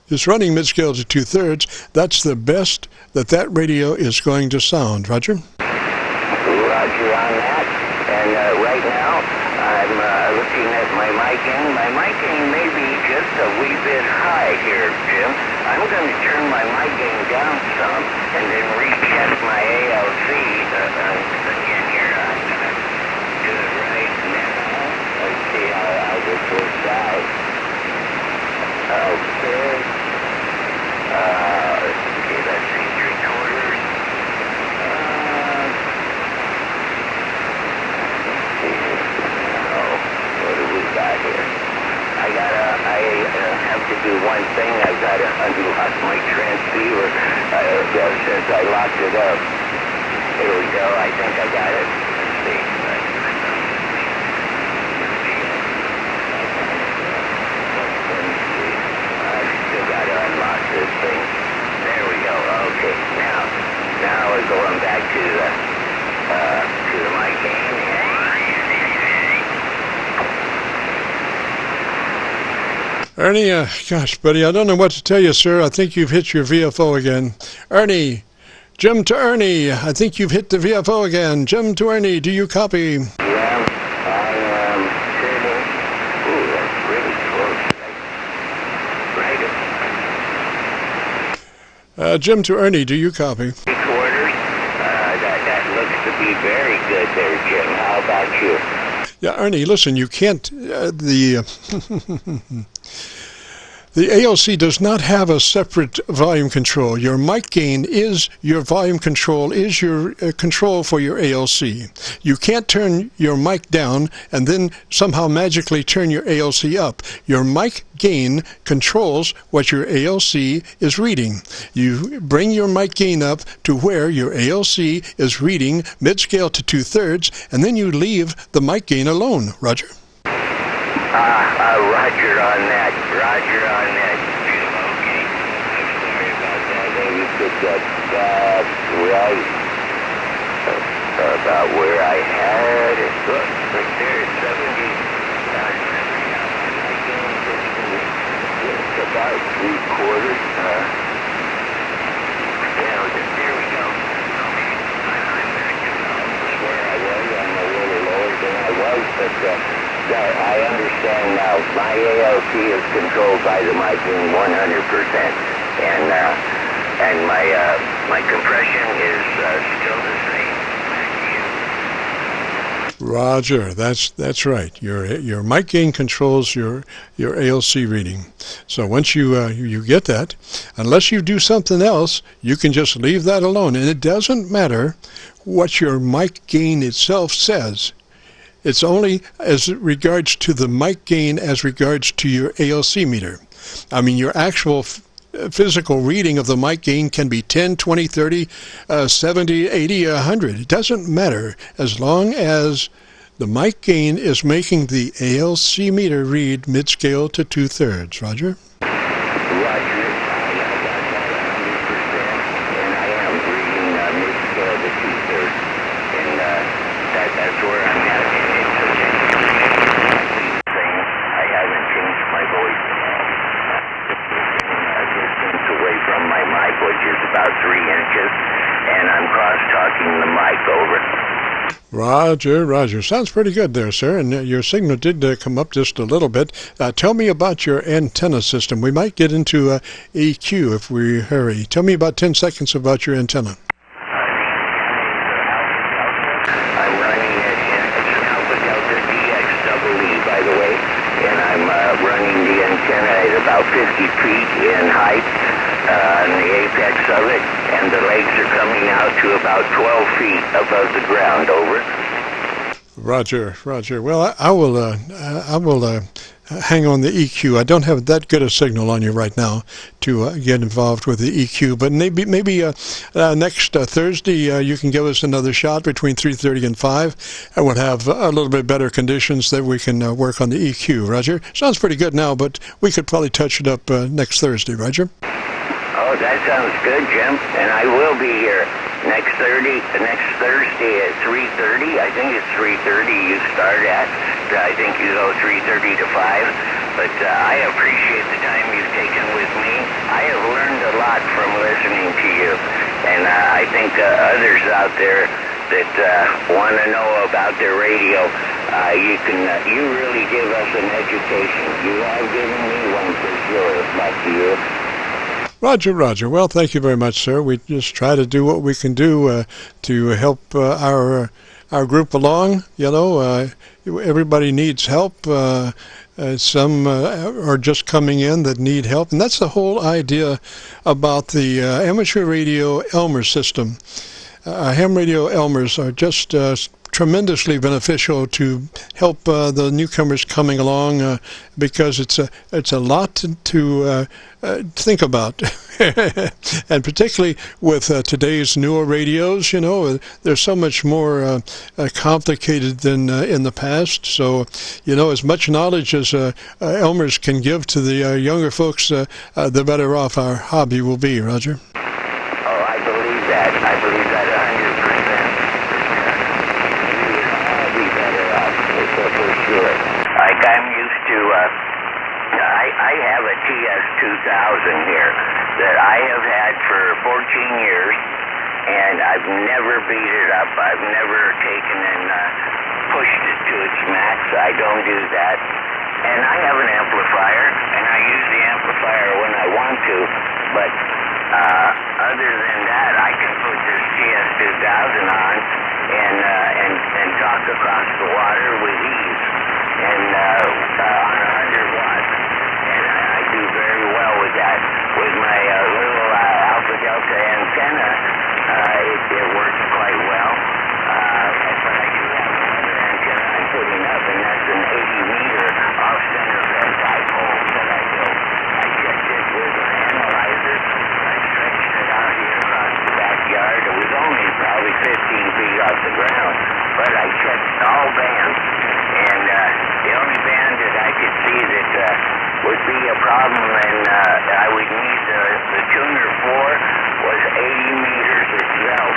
is running mid-scale to 2/3, that's the best that radio is going to sound. Roger? Roger on that. And right now, I'm looking at my mic gain. My mic gain may be just a wee bit high here, Jim. I'm going to turn my mic gain down some and then recheck my ALC again here. I'm going to do it right now. Let's see how this works out. Okay. Let's see, let's see, 3/4. What do we got here? I have to do one thing. I've got to unlock my transceiver since I locked it up. Here we go. I think I got it. Let's see. I've still got to unlock this thing. There we go. Okay. Now we're going back to the mic gain. Ernie, gosh, buddy, I don't know what to tell you, sir. I think you've hit your VFO again. Ernie, Jim to Ernie, I think you've hit the VFO again. Jim to Ernie, do you copy? Yeah, I am turning. Ooh, that's really close. Right. Jim to Ernie, do you copy? 3/4. That looks to be very good there, Jim. How about you? Yeah, Ernie, listen, you can't, the ALC does not have a separate volume control. Your mic gain is your volume control, is your control for your ALC. You can't turn your mic down and then somehow magically turn your ALC up. Your mic gain controls what your ALC is reading. You bring your mic gain up to where your ALC is reading mid-scale to 2/3, and then you leave the mic gain alone. Roger? Roger on that. Roger on that. Okay. I'm sorry about that. Maybe put that right about where I had it. Look, right there, 70. It's about 3/4. There we go. Okay. I'm back to where I was. I'm a little lower than I was, but I understand now. My ALC is controlled by the mic gain 100%, and my compression is still the same. Roger, that's right. Your mic gain controls your ALC reading. So once you get that, unless you do something else, you can just leave that alone. And it doesn't matter what your mic gain itself says. It's only as regards to the mic gain as regards to your ALC meter. I mean, your actual physical reading of the mic gain can be 10, 20, 30, 70, 80, 100. It doesn't matter as long as the mic gain is making the ALC meter read mid-scale to 2/3. Roger? Roger. And I am reading mid-scale to 2/3. And that's where I'm at. I haven't changed my voice. Distance away from my mic, which is about 3 inches, and I'm cross-talking the mic over. Roger. Sounds pretty good there, sir. And your signal did come up just a little bit. Tell me about your antenna system. We might get into EQ if we hurry. Tell me about 10 seconds about your antenna. I'm running it in Alpha Delta DXEE, by the way, and I'm running the antenna at about 50 feet in height on the apex of it, and the legs are coming out to about 12 feet above the ground. Over. Roger. Well, I will hang on the EQ. I don't have that good a signal on you right now to get involved with the EQ, but maybe next Thursday you can give us another shot between 3:30 and 5, and we'll have a little bit better conditions that we can work on the EQ. Roger? Sounds pretty good now, but we could probably touch it up next Thursday. Roger? Oh, that sounds good, Jim. And I will be here next Thursday at 3:30. I think it's 3:30 you start at. I think you go 3:30 to 5. But I appreciate the time you've taken with me. I have learned a lot from listening to you. And I think others out there that want to know about their radio, you really give us an education. You have given me one for sure. Back to you. Roger. Well, thank you very much, sir. We just try to do what we can do to help our group along. You know, everybody needs help. Some are just coming in that need help, and that's the whole idea about the amateur radio Elmer system. Ham radio Elmers are just tremendously beneficial to help the newcomers coming along because it's a lot to think about. And particularly with today's newer radios, you know, they're so much more complicated than in the past. So, you know, as much knowledge as Elmers can give to the younger folks, the better off our hobby will be. Roger? Oh, I believe that 100%. I'll be better off for sure. Like I'm used to, I have a TS-2000 here that I have had for 14 years, and I've never beat it up. I've never taken and pushed it to its max. I don't do that. And I have an amplifier, and I use the amplifier when I want to, but other than that, I can put this TS-2000 on and talk across the water with ease, and on 100 watts. And I do very well with that. With my little Alpha Delta antenna, it works quite well. But I do have another antenna I'm putting up, and that's an 80-meter off-center bed dipole that I built. I checked it with an analyzer. I stretched it out here across the backyard. It was only probably 15 feet off the ground, but I checked all bands, and the only band that I could see that would be a problem and I would need the tuner for was 80 meters itself.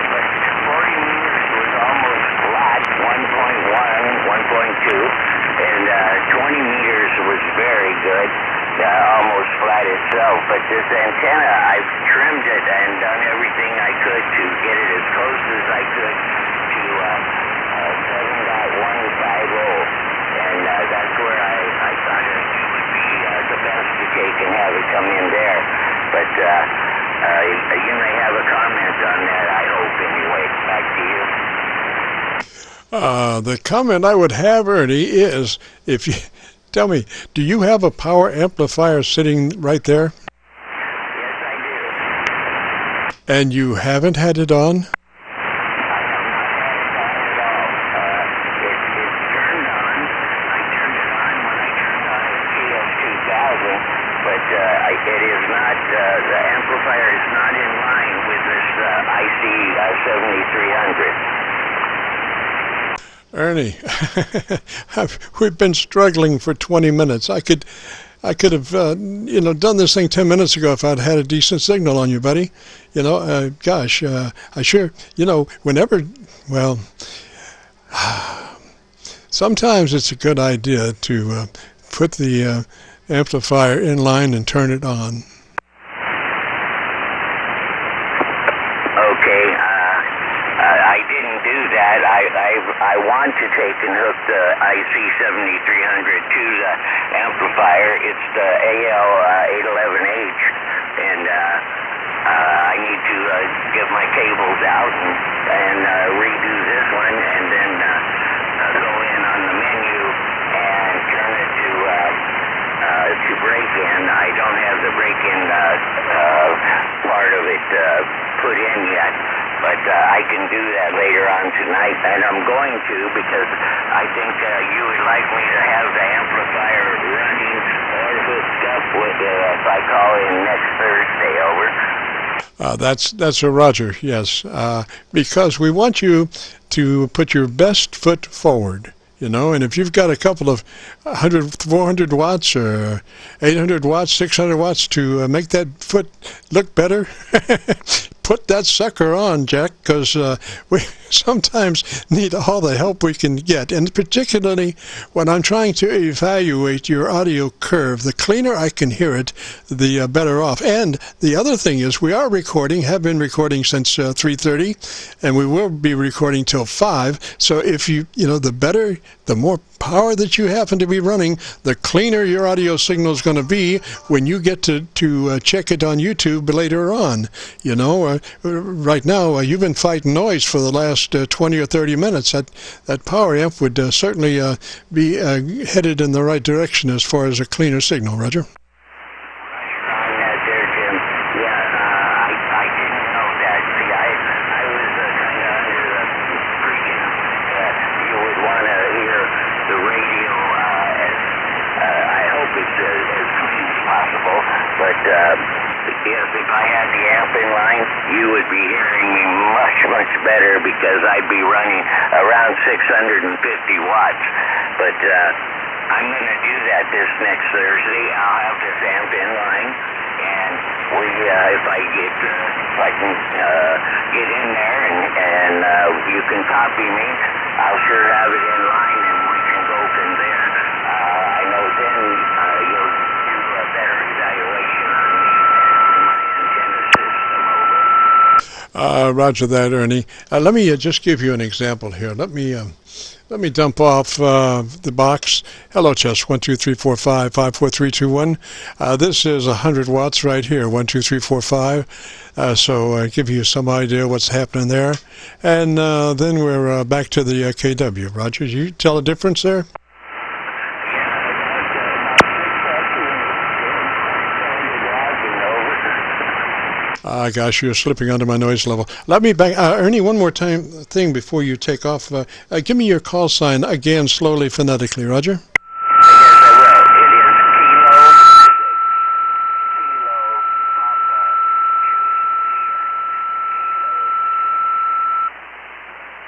But 40 meters was almost flat, 1.1, 1.2, and 20 meters was very good, almost flat itself. But this antenna, I've trimmed it and done everything I could to get it as close as I could to 7.150, and that's where I thought it would be the best The comment I would have, Ernie, is if you tell me, do you have a power amplifier sitting right there? Yes, I do. And you haven't had it on? It is not, the amplifier is not in line with this IC 7300. Ernie, we've been struggling for 20 minutes. I could have, done this thing 10 minutes ago if I'd had a decent signal on you, buddy. Gosh, I sure, sometimes it's a good idea to put the amplifier in line and turn it on. Okay, I didn't do that. I want to take and hook the IC 7300 to the amplifier. It's the AL811H, and I need to get my cables out and redo this one, and then go in on the menu and turn it to break-in. I don't have the break-in part of it put in yet, but I can do that later on tonight, and I'm going to, because I think you would like me to have the amplifier running or hooked up with if I call in next Thursday. Over. That's a Roger, yes, because we want you to put your best foot forward. And if you've got a couple of 400 watts or 800 watts, 600 watts to make that foot look better, put that sucker on, Jack, because we sometimes need all the help we can get. And particularly when I'm trying to evaluate your audio curve, the cleaner I can hear it, the better off. And the other thing is we are recording, have been recording since 3:30, and we will be recording till 5. So if the more power that you happen to be running, the cleaner your audio signal is going to be when you get to check it on YouTube later on. Right now, you've been fighting noise for the last 20 or 30 minutes. That power amp would certainly be headed in the right direction as far as a cleaner signal, Roger. Yes, if I had the amp in line, you would be hearing me much, much better, because I'd be running around 650 watts. But I'm going to do that this next Thursday. I'll have this amp in line, and if I can get in there and you can copy me, I'll sure have it in line, and we can go from there. I know then you'll do a better evaluation on me and my antenna system. Over. Roger that, Ernie. Let me just give you an example here. Let me dump off the box. Hello, Chess. 1, 2, 3, 4, 5, 5, 4, 3, 2, 1. This is 100 watts right here. 1, 2, 3, 4, 5. So give you some idea what's happening there. And then we're back to the KW. Roger, you tell a difference there? Gosh, you're slipping under my noise level. Let me back, Ernie, one more thing before you take off. Give me your call sign again, slowly, phonetically, Roger. Yes, I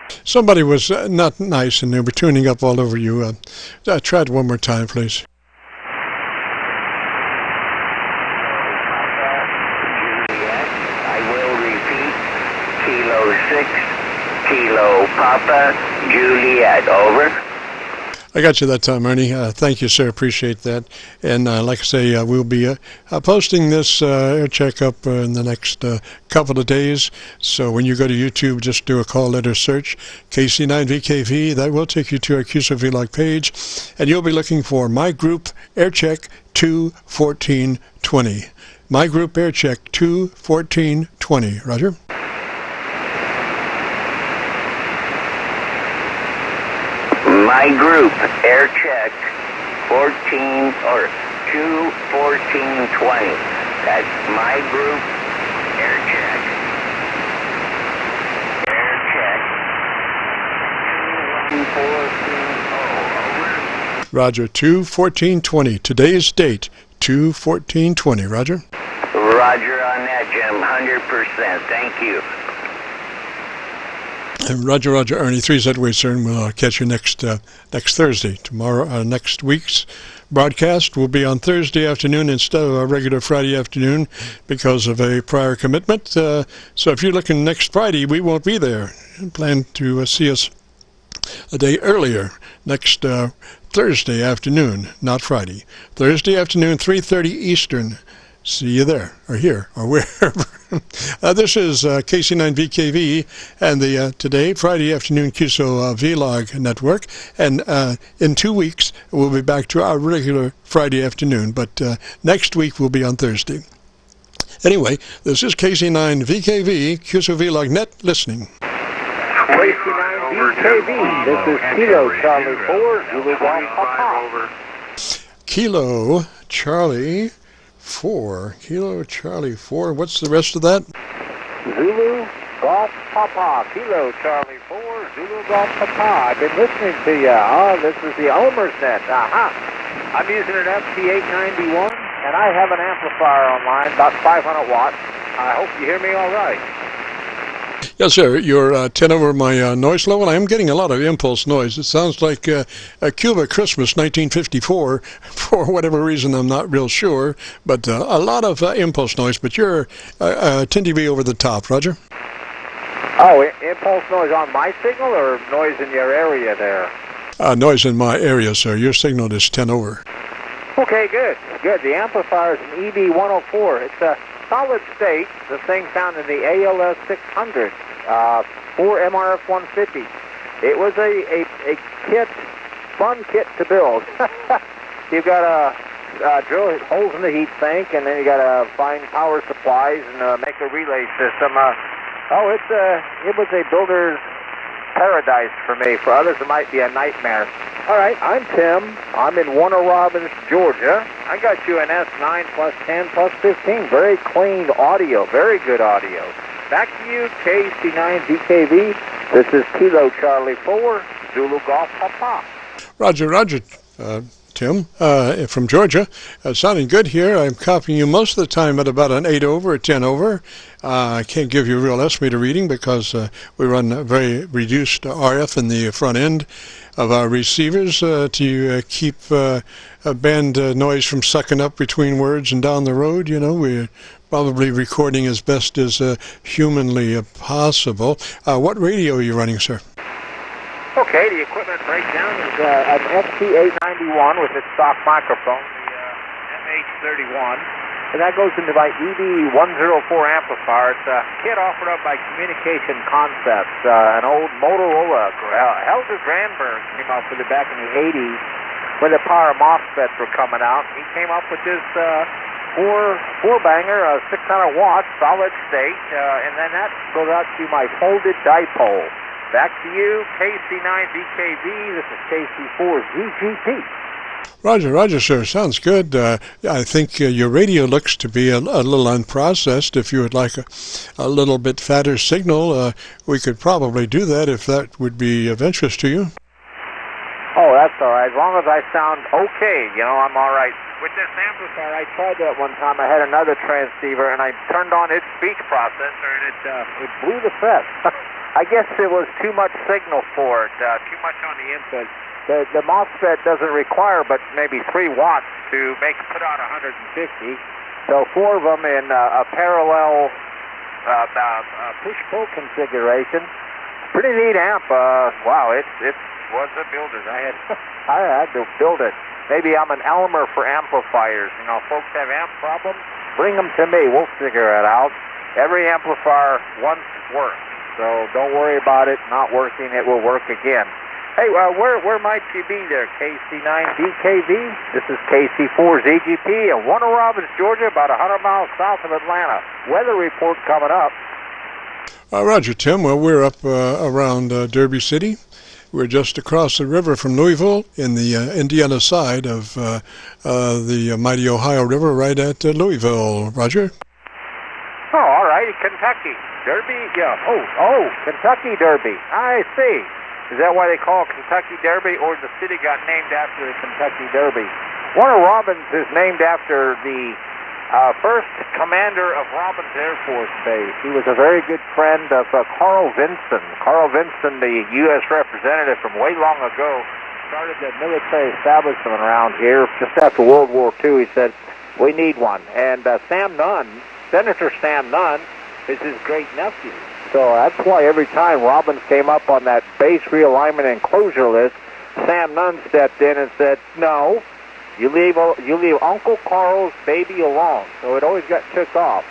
will. It is Somebody was not nice, and they were tuning up all over you. Try it one more time, please. Kilo Papa Juliet, over. I got you that time, Ernie. Thank you, sir. Appreciate that. And like I say, we'll be posting this Aircheck up in the next couple of days. So when you go to YouTube, just do a call letter search, KC9VKV. That will take you to our Qso-Vlog page. And you'll be looking for My Group Aircheck 21420. My Group Aircheck 21420. Roger? my group, Aircheck 14 or 21420. That's my group, Aircheck. Aircheck 21420. Roger, 2/14/20. Today's date, 2/14/20. Roger. Roger on that, Jim. 100%. Thank you. And Roger, Ernie, 3 Z-Way, sir, and we'll catch you next Thursday. Tomorrow, next week's broadcast will be on Thursday afternoon instead of our regular Friday afternoon because of a prior commitment. So if you're looking next Friday, we won't be there. Plan to see us a day earlier, next Thursday afternoon, not Friday. Thursday afternoon, 3:30 Eastern. See you there, or here, or wherever. This is KC9VKV and the today, Friday afternoon Qso-Vlog network. And in 2 weeks, we'll be back to our regular Friday afternoon, but next week will be on Thursday. Anyway, this is KC9VKV, Qso-Vlog net listening. KC9VKV, this is Kilo Charlie 4, Zulu Golf Papa. Kilo Charlie 4. Kilo Charlie 4. What's the rest of that? Zulu Golf Papa. Kilo Charlie 4, Zulu Golf Papa. I've been listening to you. Oh, this is the Elmer's net. Aha. I'm using an FT891, and I have an amplifier online, about 500 watts. I hope you hear me all right. Yes, sir. You're 10 over my noise level. I'm getting a lot of impulse noise. It sounds like a Cuba Christmas 1954. For whatever reason, I'm not real sure. But a lot of impulse noise. But you're 10 dB over the top, Roger. Oh, impulse noise on my signal or noise in your area there? Noise in my area, sir. Your signal is 10 over. Okay, good. Good. The amplifier is an EB104. It's a solid state, the thing found in the ALS 600 for MRF 150. It was a kit, fun kit to build. You've got to drill holes in the heat sink, and then you got to find power supplies and make a relay system. It was a builder's paradise for me. For others, it might be a nightmare. All right, I'm Tim. I'm in Warner Robins, Georgia. I got you an S9 plus 10 plus 15. Very clean audio, very good audio. Back to you, KC9VKV. This is Kilo Charlie 4, Zulu Golf Papa. Roger, Tim, from Georgia. Sounding good here. I'm copying you most of the time at about an 8 over or 10 over. I can't give you a real estimator reading because we run a very reduced RF in the front end of our receivers to keep band noise from sucking up between words and down the road. You know, we're probably recording as best as humanly possible. What radio are you running, sir? Okay, the equipment breakdown is an FT891 with its stock microphone, the MH31. And that goes into my EB104 amplifier. It's a kit offered up by Communication Concepts, an old Motorola. Helga Granberg came up with it back in the 80s when the power MOSFETs were coming out. He came up with this four-banger, 600 watts, solid state, and then that goes out to my folded dipole. Back to you, KC9VKV. This is KC4ZGP. Roger, sir. Sounds good. I think your radio looks to be a little unprocessed. If you would like a little bit fatter signal, we could probably do that if that would be of interest to you. Oh, that's all right. As long as I sound okay, I'm all right. With this amplifier, I tried that one time. I had another transceiver, and I turned on its speech processor, and it blew the fest. I guess it was too much signal for it, too much on the input. The MOSFET doesn't require but maybe 3 watts to put out 150. So 4 of them in a parallel push-pull configuration. Pretty neat amp. Wow, it was a builder's. I had to build it. Maybe I'm an Elmer for amplifiers. Folks have amp problems, bring them to me. We'll figure it out. Every amplifier once worked. So don't worry about it not working. It will work again. Hey, where might you be there, KC9VKV? This is KC4ZGP in Warner Robins, Georgia, about 100 miles south of Atlanta. Weather report coming up. Roger, Tim. Well, we're up around Derby City, We're just across the river from Louisville in the Indiana side of the mighty Ohio River, right at Louisville. Roger? Oh, all right. Kentucky Derby? Yeah. Oh, Kentucky Derby. I see. Is that why they call it Kentucky Derby, or the city got named after the Kentucky Derby? Warner Robins is named after the first commander of Robins Air Force Base. He was a very good friend of Carl Vinson. Carl Vinson, the U.S. representative from way long ago, started the military establishment around here just after World War II. He said, we need one. And Sam Nunn, Senator Sam Nunn, is his great-nephew. So that's why every time Robins came up on that base realignment and closure list, Sam Nunn stepped in and said, no, you leave Uncle Carl's baby alone. So it always got took off.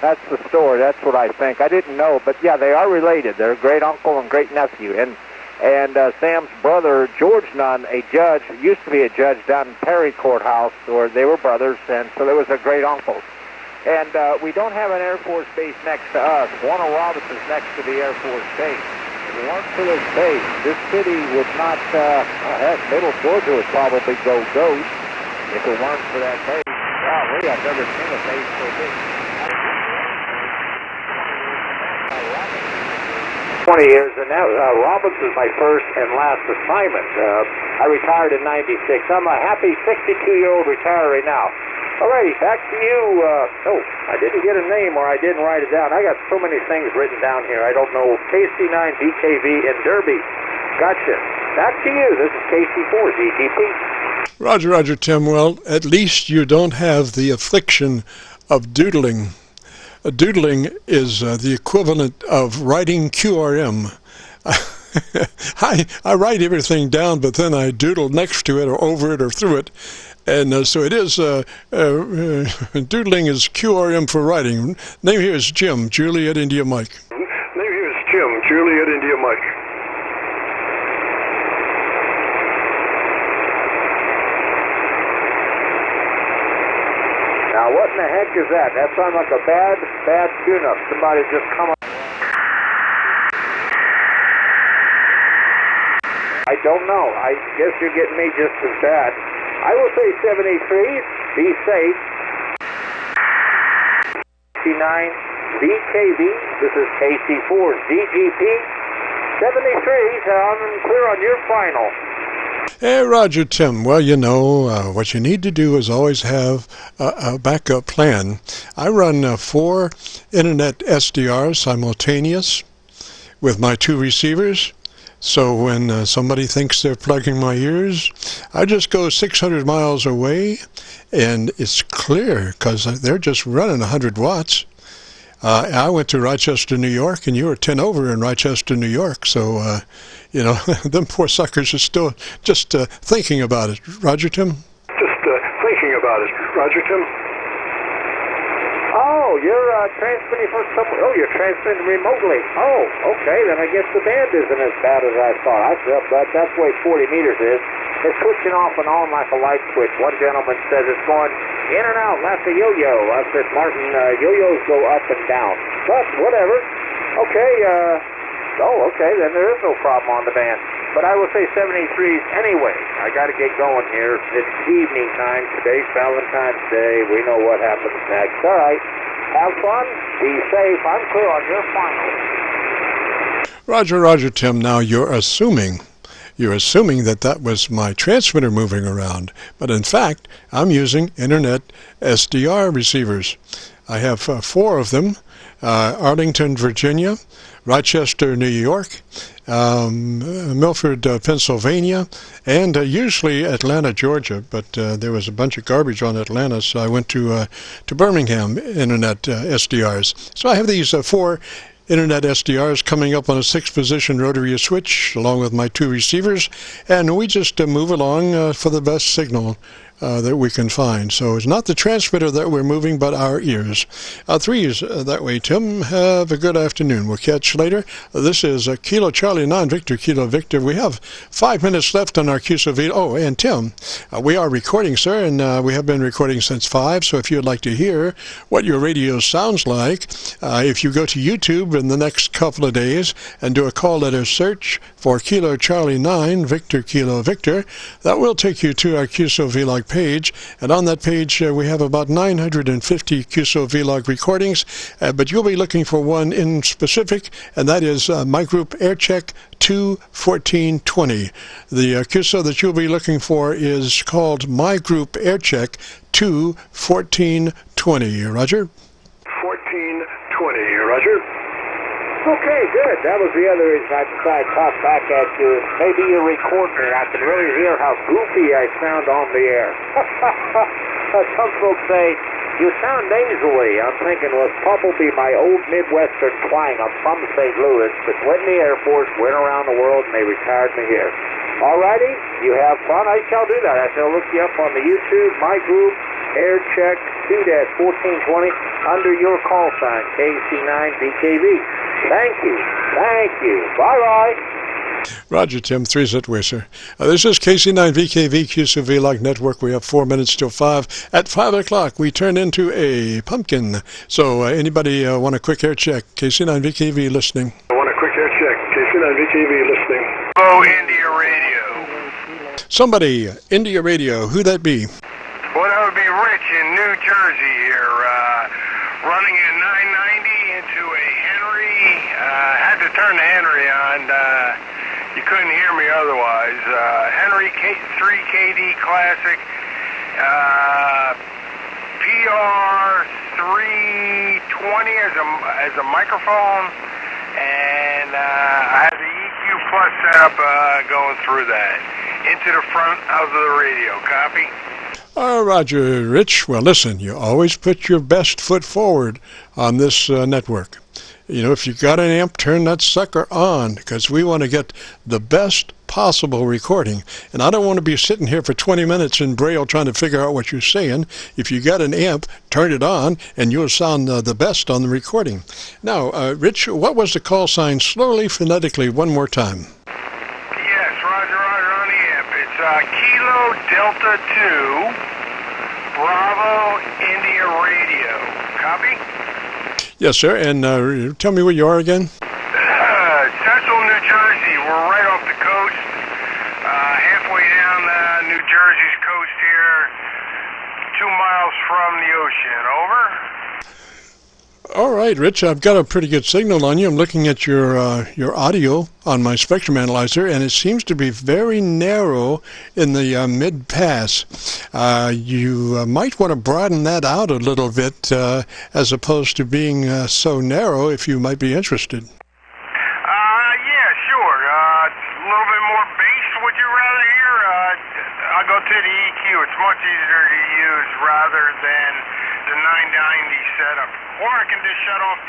That's the story. That's what I think. I didn't know, but yeah, they are related. They're great uncle and great nephew. And Sam's brother, George Nunn, a judge, used to be a judge down in Perry Courthouse, where they were brothers, and so there was a great uncle. And we don't have an Air Force base next to us. Warner Robins is next to the Air Force base. If it weren't for this base, this city would not, heck, Middle Georgia would probably go ghost if it weren't for that base. Golly, I've never seen a base so big. 20 years, and that Robins is my first and last assignment. I retired in '96. I'm a happy 62-year-old retiree now. Alrighty, back to you. I didn't get a name, or I didn't write it down. I got so many things written down here. I don't know. KC9VKV in Derby. Gotcha. Back to you. This is KC4 ZGP. Roger, Tim. Well, at least you don't have the affliction of doodling. Doodling is the equivalent of writing QRM. I write everything down, but then I doodle next to it or over it or through it. And so it is, doodling is QRM for writing. Name here is Jim, Juliet India Mike. Name here is Jim, Juliet India Mike. Now, what in the heck is that? That sounds like a bad tune-up. Somebody just come up. I don't know. I guess you're getting me just as bad. I will say 73, be safe. KC9VKV, this is KC4 ZGP. 73, I'm clear on your final. Hey, Roger, Tim. Well, you know, what you need to do is always have a backup plan. I run 4 internet SDRs simultaneous with my 2 receivers. So when somebody thinks they're plugging my ears, I just go 600 miles away, and it's clear because they're just running 100 watts. I went to Rochester, New York, and you were 10 over in Rochester, New York. So, you know, them poor suckers are still just thinking about it. Roger, Tim? Just thinking about it. Roger, Tim? Oh, you're transmitting from somewhere. Oh, you're transmitting remotely. Oh, okay. Then I guess the band isn't as bad as I thought. That's the way 40 meters is. It's switching off and on like a light switch. One gentleman says it's going in and out like a yo-yo. I said, Martin, yo-yos go up and down. But whatever. Okay. Okay. Then there is no problem on the band. But I will say 73s anyway. I got to get going here. It's evening time. Today's Valentine's Day. We know what happens next. All right. Have fun. Be safe. I'm clear on your final. Roger, Tim. Now you're assuming that was my transmitter moving around. But in fact, I'm using internet SDR receivers. I have 4 of them. Arlington, Virginia, Rochester, New York, Milford, Pennsylvania, and usually Atlanta, Georgia, but there was a bunch of garbage on Atlanta, so I went to Birmingham Internet SDRs. So I have these 4 Internet SDRs coming up on a 6-position rotary switch along with my 2 receivers, and we just move along for the best signal that we can find. So it's not the transmitter that we're moving, but our ears. Threes that way, Tim. Have a good afternoon. We'll catch you later. This is Kilo Charlie 9 Victor Kilo Victor. We have 5 minutes left on our Qso-Vlog. Oh, and Tim, we are recording, sir, and we have been recording since 5. So if you'd like to hear what your radio sounds like, if you go to YouTube in the next couple of days and do a call letter search for Kilo Charlie 9 Victor Kilo Victor, that will take you to our Qso-Vlog page, and on that page we have about 950 Qso-Vlog recordings, but you'll be looking for one in specific, and that is my group Aircheck 21420. The Qso that you'll be looking for is called My Group Aircheck 21420. Roger? 1420, Roger. Okay, good. That was the other reason I decided to talk back at you. Maybe you record me. I can really hear how goofy I sound on the air. Some folks say, you sound nasally. I'm thinking, well, it's probably my old Midwestern twang. I'm from St. Louis, but went in the Air Force, went around the world, and they retired me here. All righty, you have fun. I shall do that. I shall look you up on the YouTube, my group, Aircheck 2-1420, under your call sign, KC9VKV. Thank you. Thank you. Bye-bye. Roger, Tim. 3 that way, sir. This is KC9VKV Qso-Vlog Network. We have 4 minutes till 5. At 5 o'clock, we turn into a pumpkin. So anybody want a quick air check? KC9VKV listening. I want a quick air check. KC9VKV listening. Hello, India Radio. Somebody, India Radio. Who that be? Well, that would be Rich in New Jersey here, running a 990 into a Henry. Had to turn the Henry on. You couldn't hear me otherwise. Henry 3KD Classic, PR 320 as a microphone, and I had the EQ Plus setup going through that into the front of the radio. Copy? Roger, Rich. Well, listen, you always put your best foot forward on this network. You know, if you got an amp, turn that sucker on, because we want to get the best possible recording. And I don't want to be sitting here for 20 minutes in Braille trying to figure out what you're saying. If you got an amp, turn it on, and you'll sound the best on the recording. Now, Rich, what was the call sign? Slowly, phonetically, one more time. Yes, Roger, on the amp. It's Kilo Delta 2, Bravo India Radio. Copy? Yes, sir. And tell me where you are again. Central New Jersey. We're right off the coast, halfway down New Jersey's coast here, 2 miles from the ocean. Over. All right, Rich. I've got a pretty good signal on you. I'm looking at your audio on my spectrum analyzer, and it seems to be very narrow in the mid-pass. You might want to broaden that out a little bit as opposed to being so narrow, if you might be interested. Yeah, sure. A little bit more bass, would you rather hear? I'll go to the EQ. It's much easier to use rather than the 990 setup. Or I can just shut off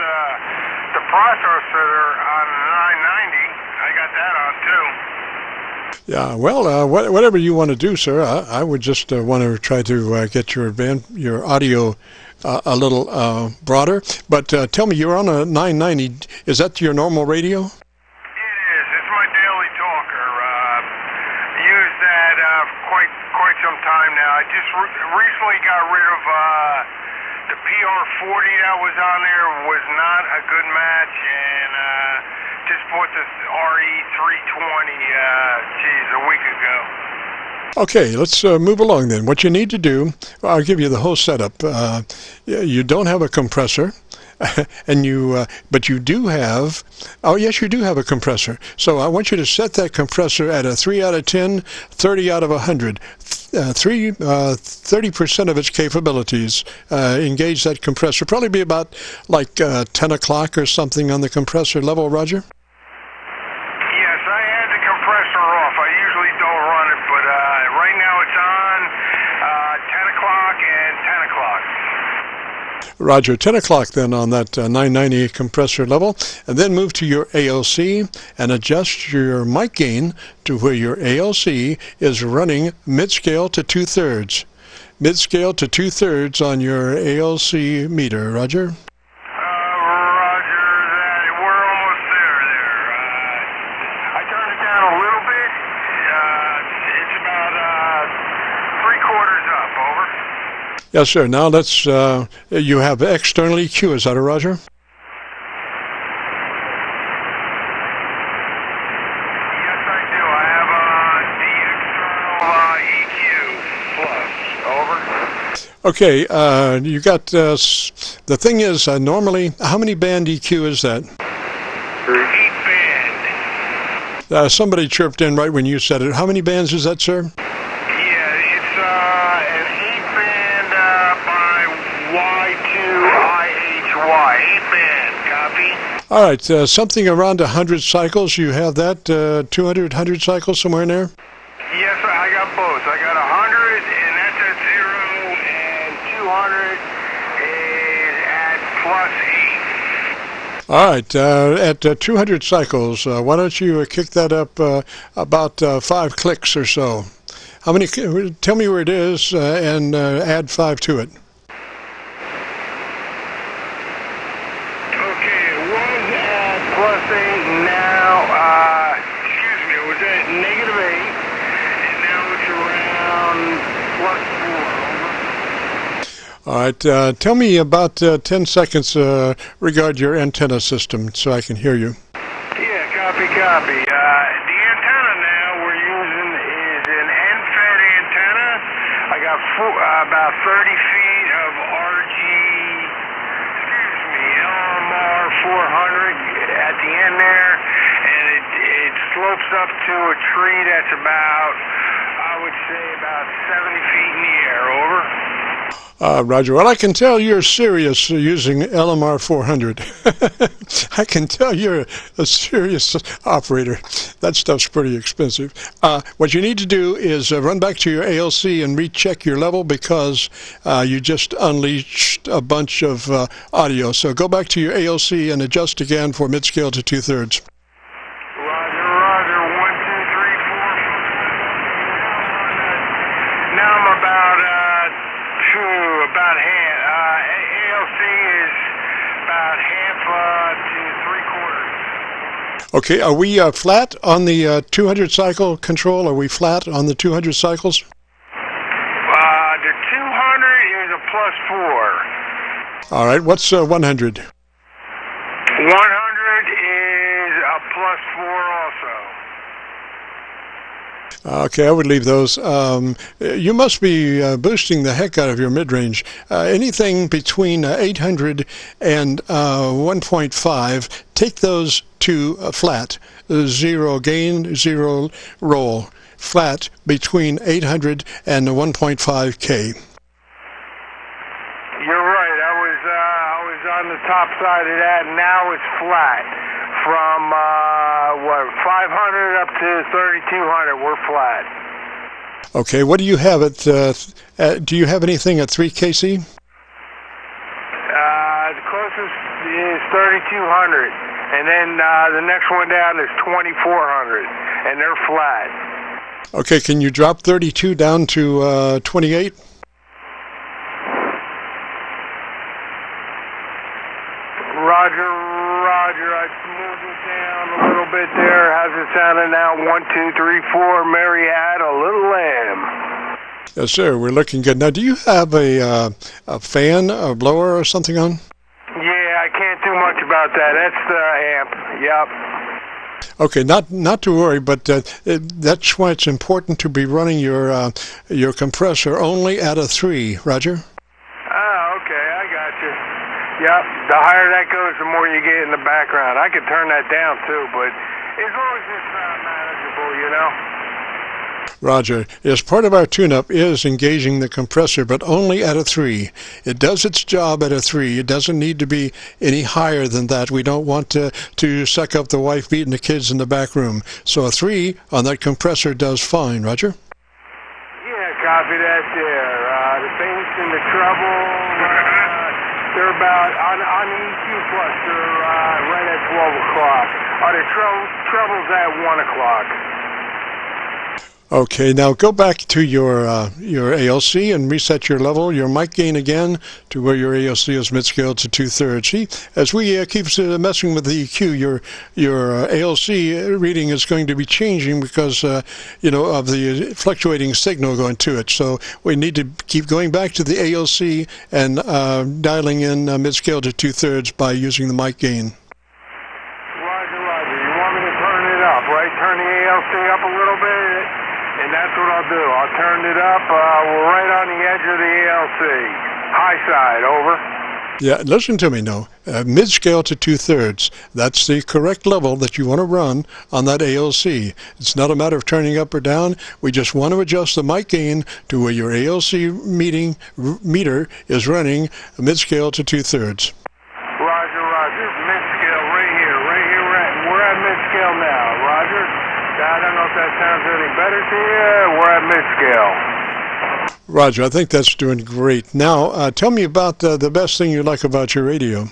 the processor on the 990. I got that on too. Yeah, well, whatever you want to do, sir. I would just want to try to get your audio a little broader. But tell me, you're on a 990. Is that your normal radio? It is. It's my daily talker. Used that quite some time now. I just recently got rid of the PR40 that was on there. Was not a good match, and just bought this RE320 a week ago. Okay, let's move along then. What you need to do, I'll give you the whole setup. You don't have a compressor, and but you do have, oh yes, you do have a compressor. So I want you to set that compressor at a 3 out of 10, 30 out of 100. 30% of its capabilities. Engage that compressor. Probably be about like 10 o'clock or something on the compressor level, Roger? Yes, I had the compressor off. I usually don't run it, but right now it's on 10 o'clock and 10 o'clock. Roger, 10 o'clock then on that 990 compressor level, and then move to your ALC and adjust your mic gain to where your ALC is running mid-scale to 2/3. mid-scale to 2/3 on your ALC meter. Roger? Roger that. We're almost there. I turned it down a little bit. It's about 3/4 up. Over. Yes, sir. Now let's, you have external EQ. Is that a Roger? Okay, you got, the thing is, normally, how many band EQ is that? 8 band. Somebody chirped in right when you said it. How many bands is that, sir? Yeah, it's an 8 band by Y2IHY. 8 band, copy? All right, something around 100 cycles. You have that, 200, 100 cycles somewhere in there? Yes, I got both. I got 100, and that's at 0, and 200 is at +8. All right, at 200 cycles, why don't you kick that up about 5 clicks or so? How many? Tell me where it is and add 5 to it. Okay, it was at +8. Now, excuse me, it was at -8, and now it's around +4. All right, tell me about 10 seconds regarding your antenna system so I can hear you. Yeah, copy. The antenna now we're using is an end-fed antenna. I got about 30 feet of LMR 400 at the end there, and it slopes up to a tree that's about, I would say, about 70 feet in the air. Over. Roger. Well, I can tell you're serious using LMR 400. I can tell you're a serious operator. That stuff's pretty expensive. What you need to do is run back to your ALC and recheck your level because you just unleashed a bunch of audio. So go back to your ALC and adjust again for mid-scale to 2/3. Roger. 1, 2, 3, 4. Now I'm about half. ALC is about half to 3/4. Okay, are we flat on the 200 cycle control? Are we flat on the 200 cycles? The 200 is a +4. All right, what's 100? 100 is a +4 also. Okay, I would leave those. You must be boosting the heck out of your mid-range. Anything between 800 and 1.5, take those to flat. 0 gain, 0 roll. Flat between 800 and 1.5K. You're right. I was on the top side of that, and now it's flat. From 500 up to 3,200, we're flat. Okay, what do you have at? Do you have anything at 3 KC? The closest is 3,200, and then the next one down is 2,400, and they're flat. Okay, can you drop 32 down to 28? Roger. I moved it down a little bit there. How's it sounding now? 1, 2, 3, 4. Mary had a little lamb. Yes, sir. We're looking good. Now, do you have a fan, a blower, or something on? Yeah, I can't do much about that. That's the amp. Yep. Okay, not to worry, but that's why it's important to be running your compressor only at a 3. Roger. Oh, okay. I got you. Yep, the higher that goes, the more you get in the background. I could turn that down too, but as long as it's manageable, you know. Roger. Yes, part of our tune-up is engaging the compressor, but only at a 3. It does its job at a 3. It doesn't need to be any higher than that. We don't want to suck up the wife beating the kids in the back room. So a 3 on that compressor does fine. Roger? Yeah, copy that there. The bass and the treble, they're about, on the EQ plus, they're right at 12 o'clock. The treble's at 1 o'clock. Okay, now go back to your ALC and reset your level, your mic gain again to where your ALC is mid-scale to 2/3. See, as we keep messing with the EQ, your ALC reading is going to be changing because of the fluctuating signal going to it. So we need to keep going back to the ALC and dialing in mid-scale to 2/3 by using the mic gain. Roger. You want me to turn it up, right? Turn the ALC up a little bit. And that's what I'll do. I'll turn it up. We're right on the edge of the ALC. High side, over. Yeah, listen to me now. Mid-scale to 2/3. That's the correct level that you want to run on that ALC. It's not a matter of turning up or down. We just want to adjust the mic gain to where your ALC meter is running mid-scale to 2/3. Roger. Mid-scale right here. We're at mid-scale now. Roger. I don't know if that sounds any better to you. We're at mid-scale. Roger, I think that's doing great. Now, tell me about the best thing you like about your radio. The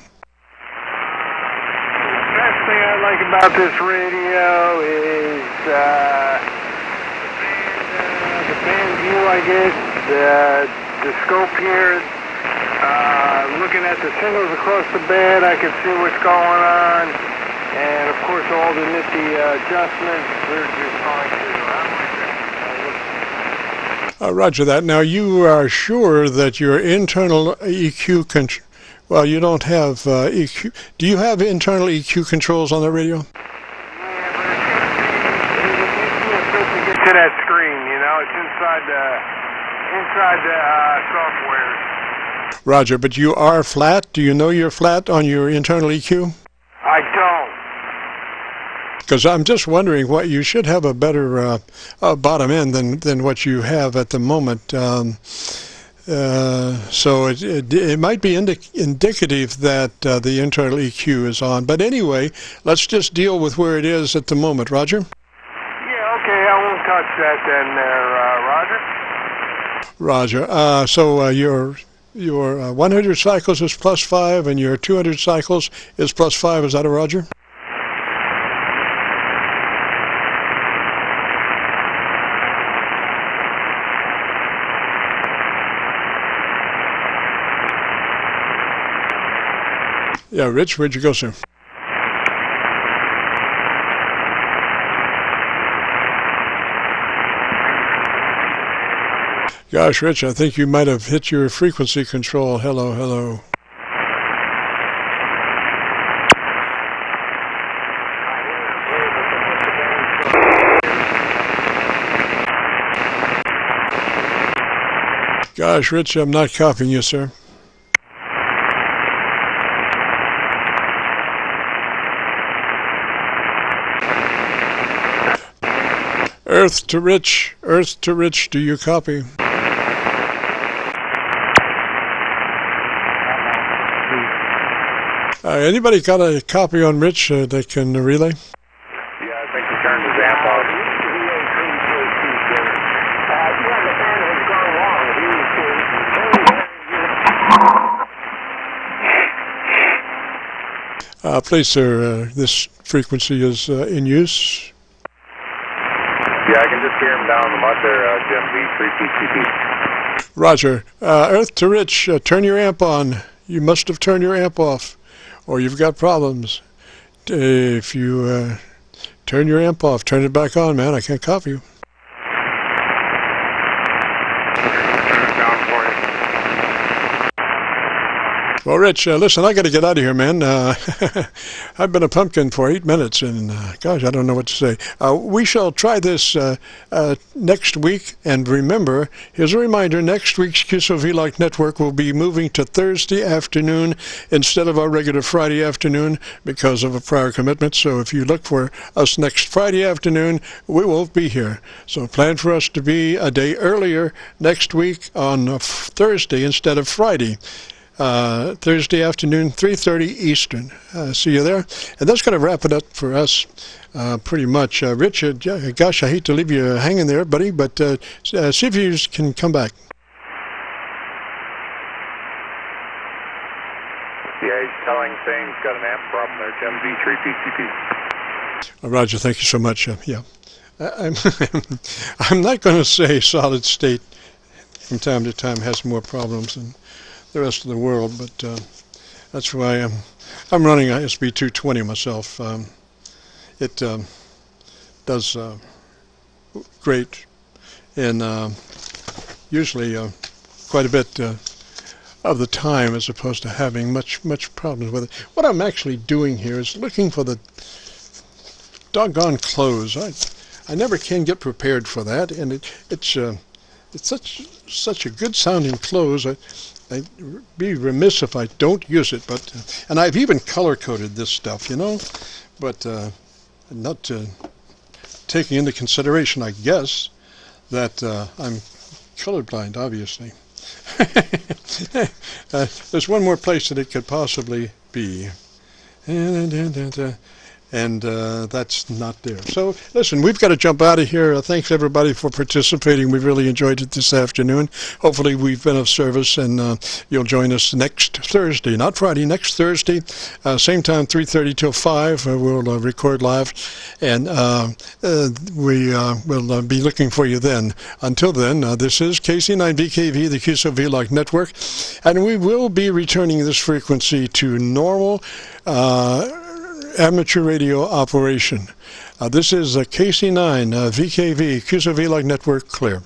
best thing I like about this radio is the band view, I guess, the scope here. Looking at the singles across the bed, I can see what's going on. And, of course, all the nifty adjustments, they're just fine, too. Roger that. Now, you are sure that your internal EQ control... Well, you don't have EQ... Do you have internal EQ controls on the radio? Yeah, but it gets to that screen, it's inside the software. Roger, but you are flat? Do you know you're flat on your internal EQ? I don't. Because I'm just wondering what you should have a better bottom end than what you have at the moment. So it might be indicative that the internal EQ is on. But anyway, let's just deal with where it is at the moment. Roger? Yeah, okay. I won't touch that then there, Roger. Roger. So your 100 cycles is +5 and your 200 cycles is +5. Is that a Roger? Yeah, Rich, where'd you go, sir? Gosh, Rich, I think you might have hit your frequency control. Hello. Gosh, Rich, I'm not copying you, sir. Earth to Rich, do you copy? Anybody got a copy on Rich that can relay? Yeah, I think he turned his amp off. Please, sir, this frequency is in use. Yeah, I can just hear him down the mud there, Jim V3PCP. Roger. Earth to Rich, turn your amp on. You must have turned your amp off, or you've got problems. If you turn your amp off, turn it back on, man. I can't copy you. Well, Rich, listen, I got to get out of here, man. I've been a pumpkin for 8 minutes, and gosh, I don't know what to say. We shall try this next week, and remember, here's a reminder, next week's Qso-Vlog network will be moving to Thursday afternoon instead of our regular Friday afternoon because of a prior commitment. So if you look for us next Friday afternoon, we won't be here. So plan for us to be a day earlier next week on Thursday instead of Friday. Thursday afternoon, 3:30 Eastern. See you there. And that's going to wrap it up for us pretty much. Richard, gosh, I hate to leave you hanging there, buddy, but see if you can come back. Yeah, he's saying he's got an amp problem there, Jim V3PCP. Roger, thank you so much. Yeah. I'm not going to say solid state from time to time has more problems than the rest of the world, but that's why I'm running a SB220 myself. It does great, and usually quite a bit of the time, as opposed to having much problems with it. What I'm actually doing here is looking for the doggone close. I never can get prepared for that, and it's such a good sounding close. I'd be remiss if I don't use it, but and I've even color coded this stuff, you know, but not taking into consideration, I guess, that I'm colorblind, obviously. There's one more place that it could possibly be, and that's not there. So listen, we've got to jump out of here. Thanks everybody for participating. We really enjoyed it this afternoon. Hopefully we've been of service, and you'll join us next Thursday, not Friday, next Thursday, same time, 3:30 till 5. We'll record live, and we will be looking for you then. Until then, this is KC9VKV, the Qso-Vlog network, and we will be returning this frequency to normal amateur radio operation. This is a KC9VKV Qso-Vlog network clear.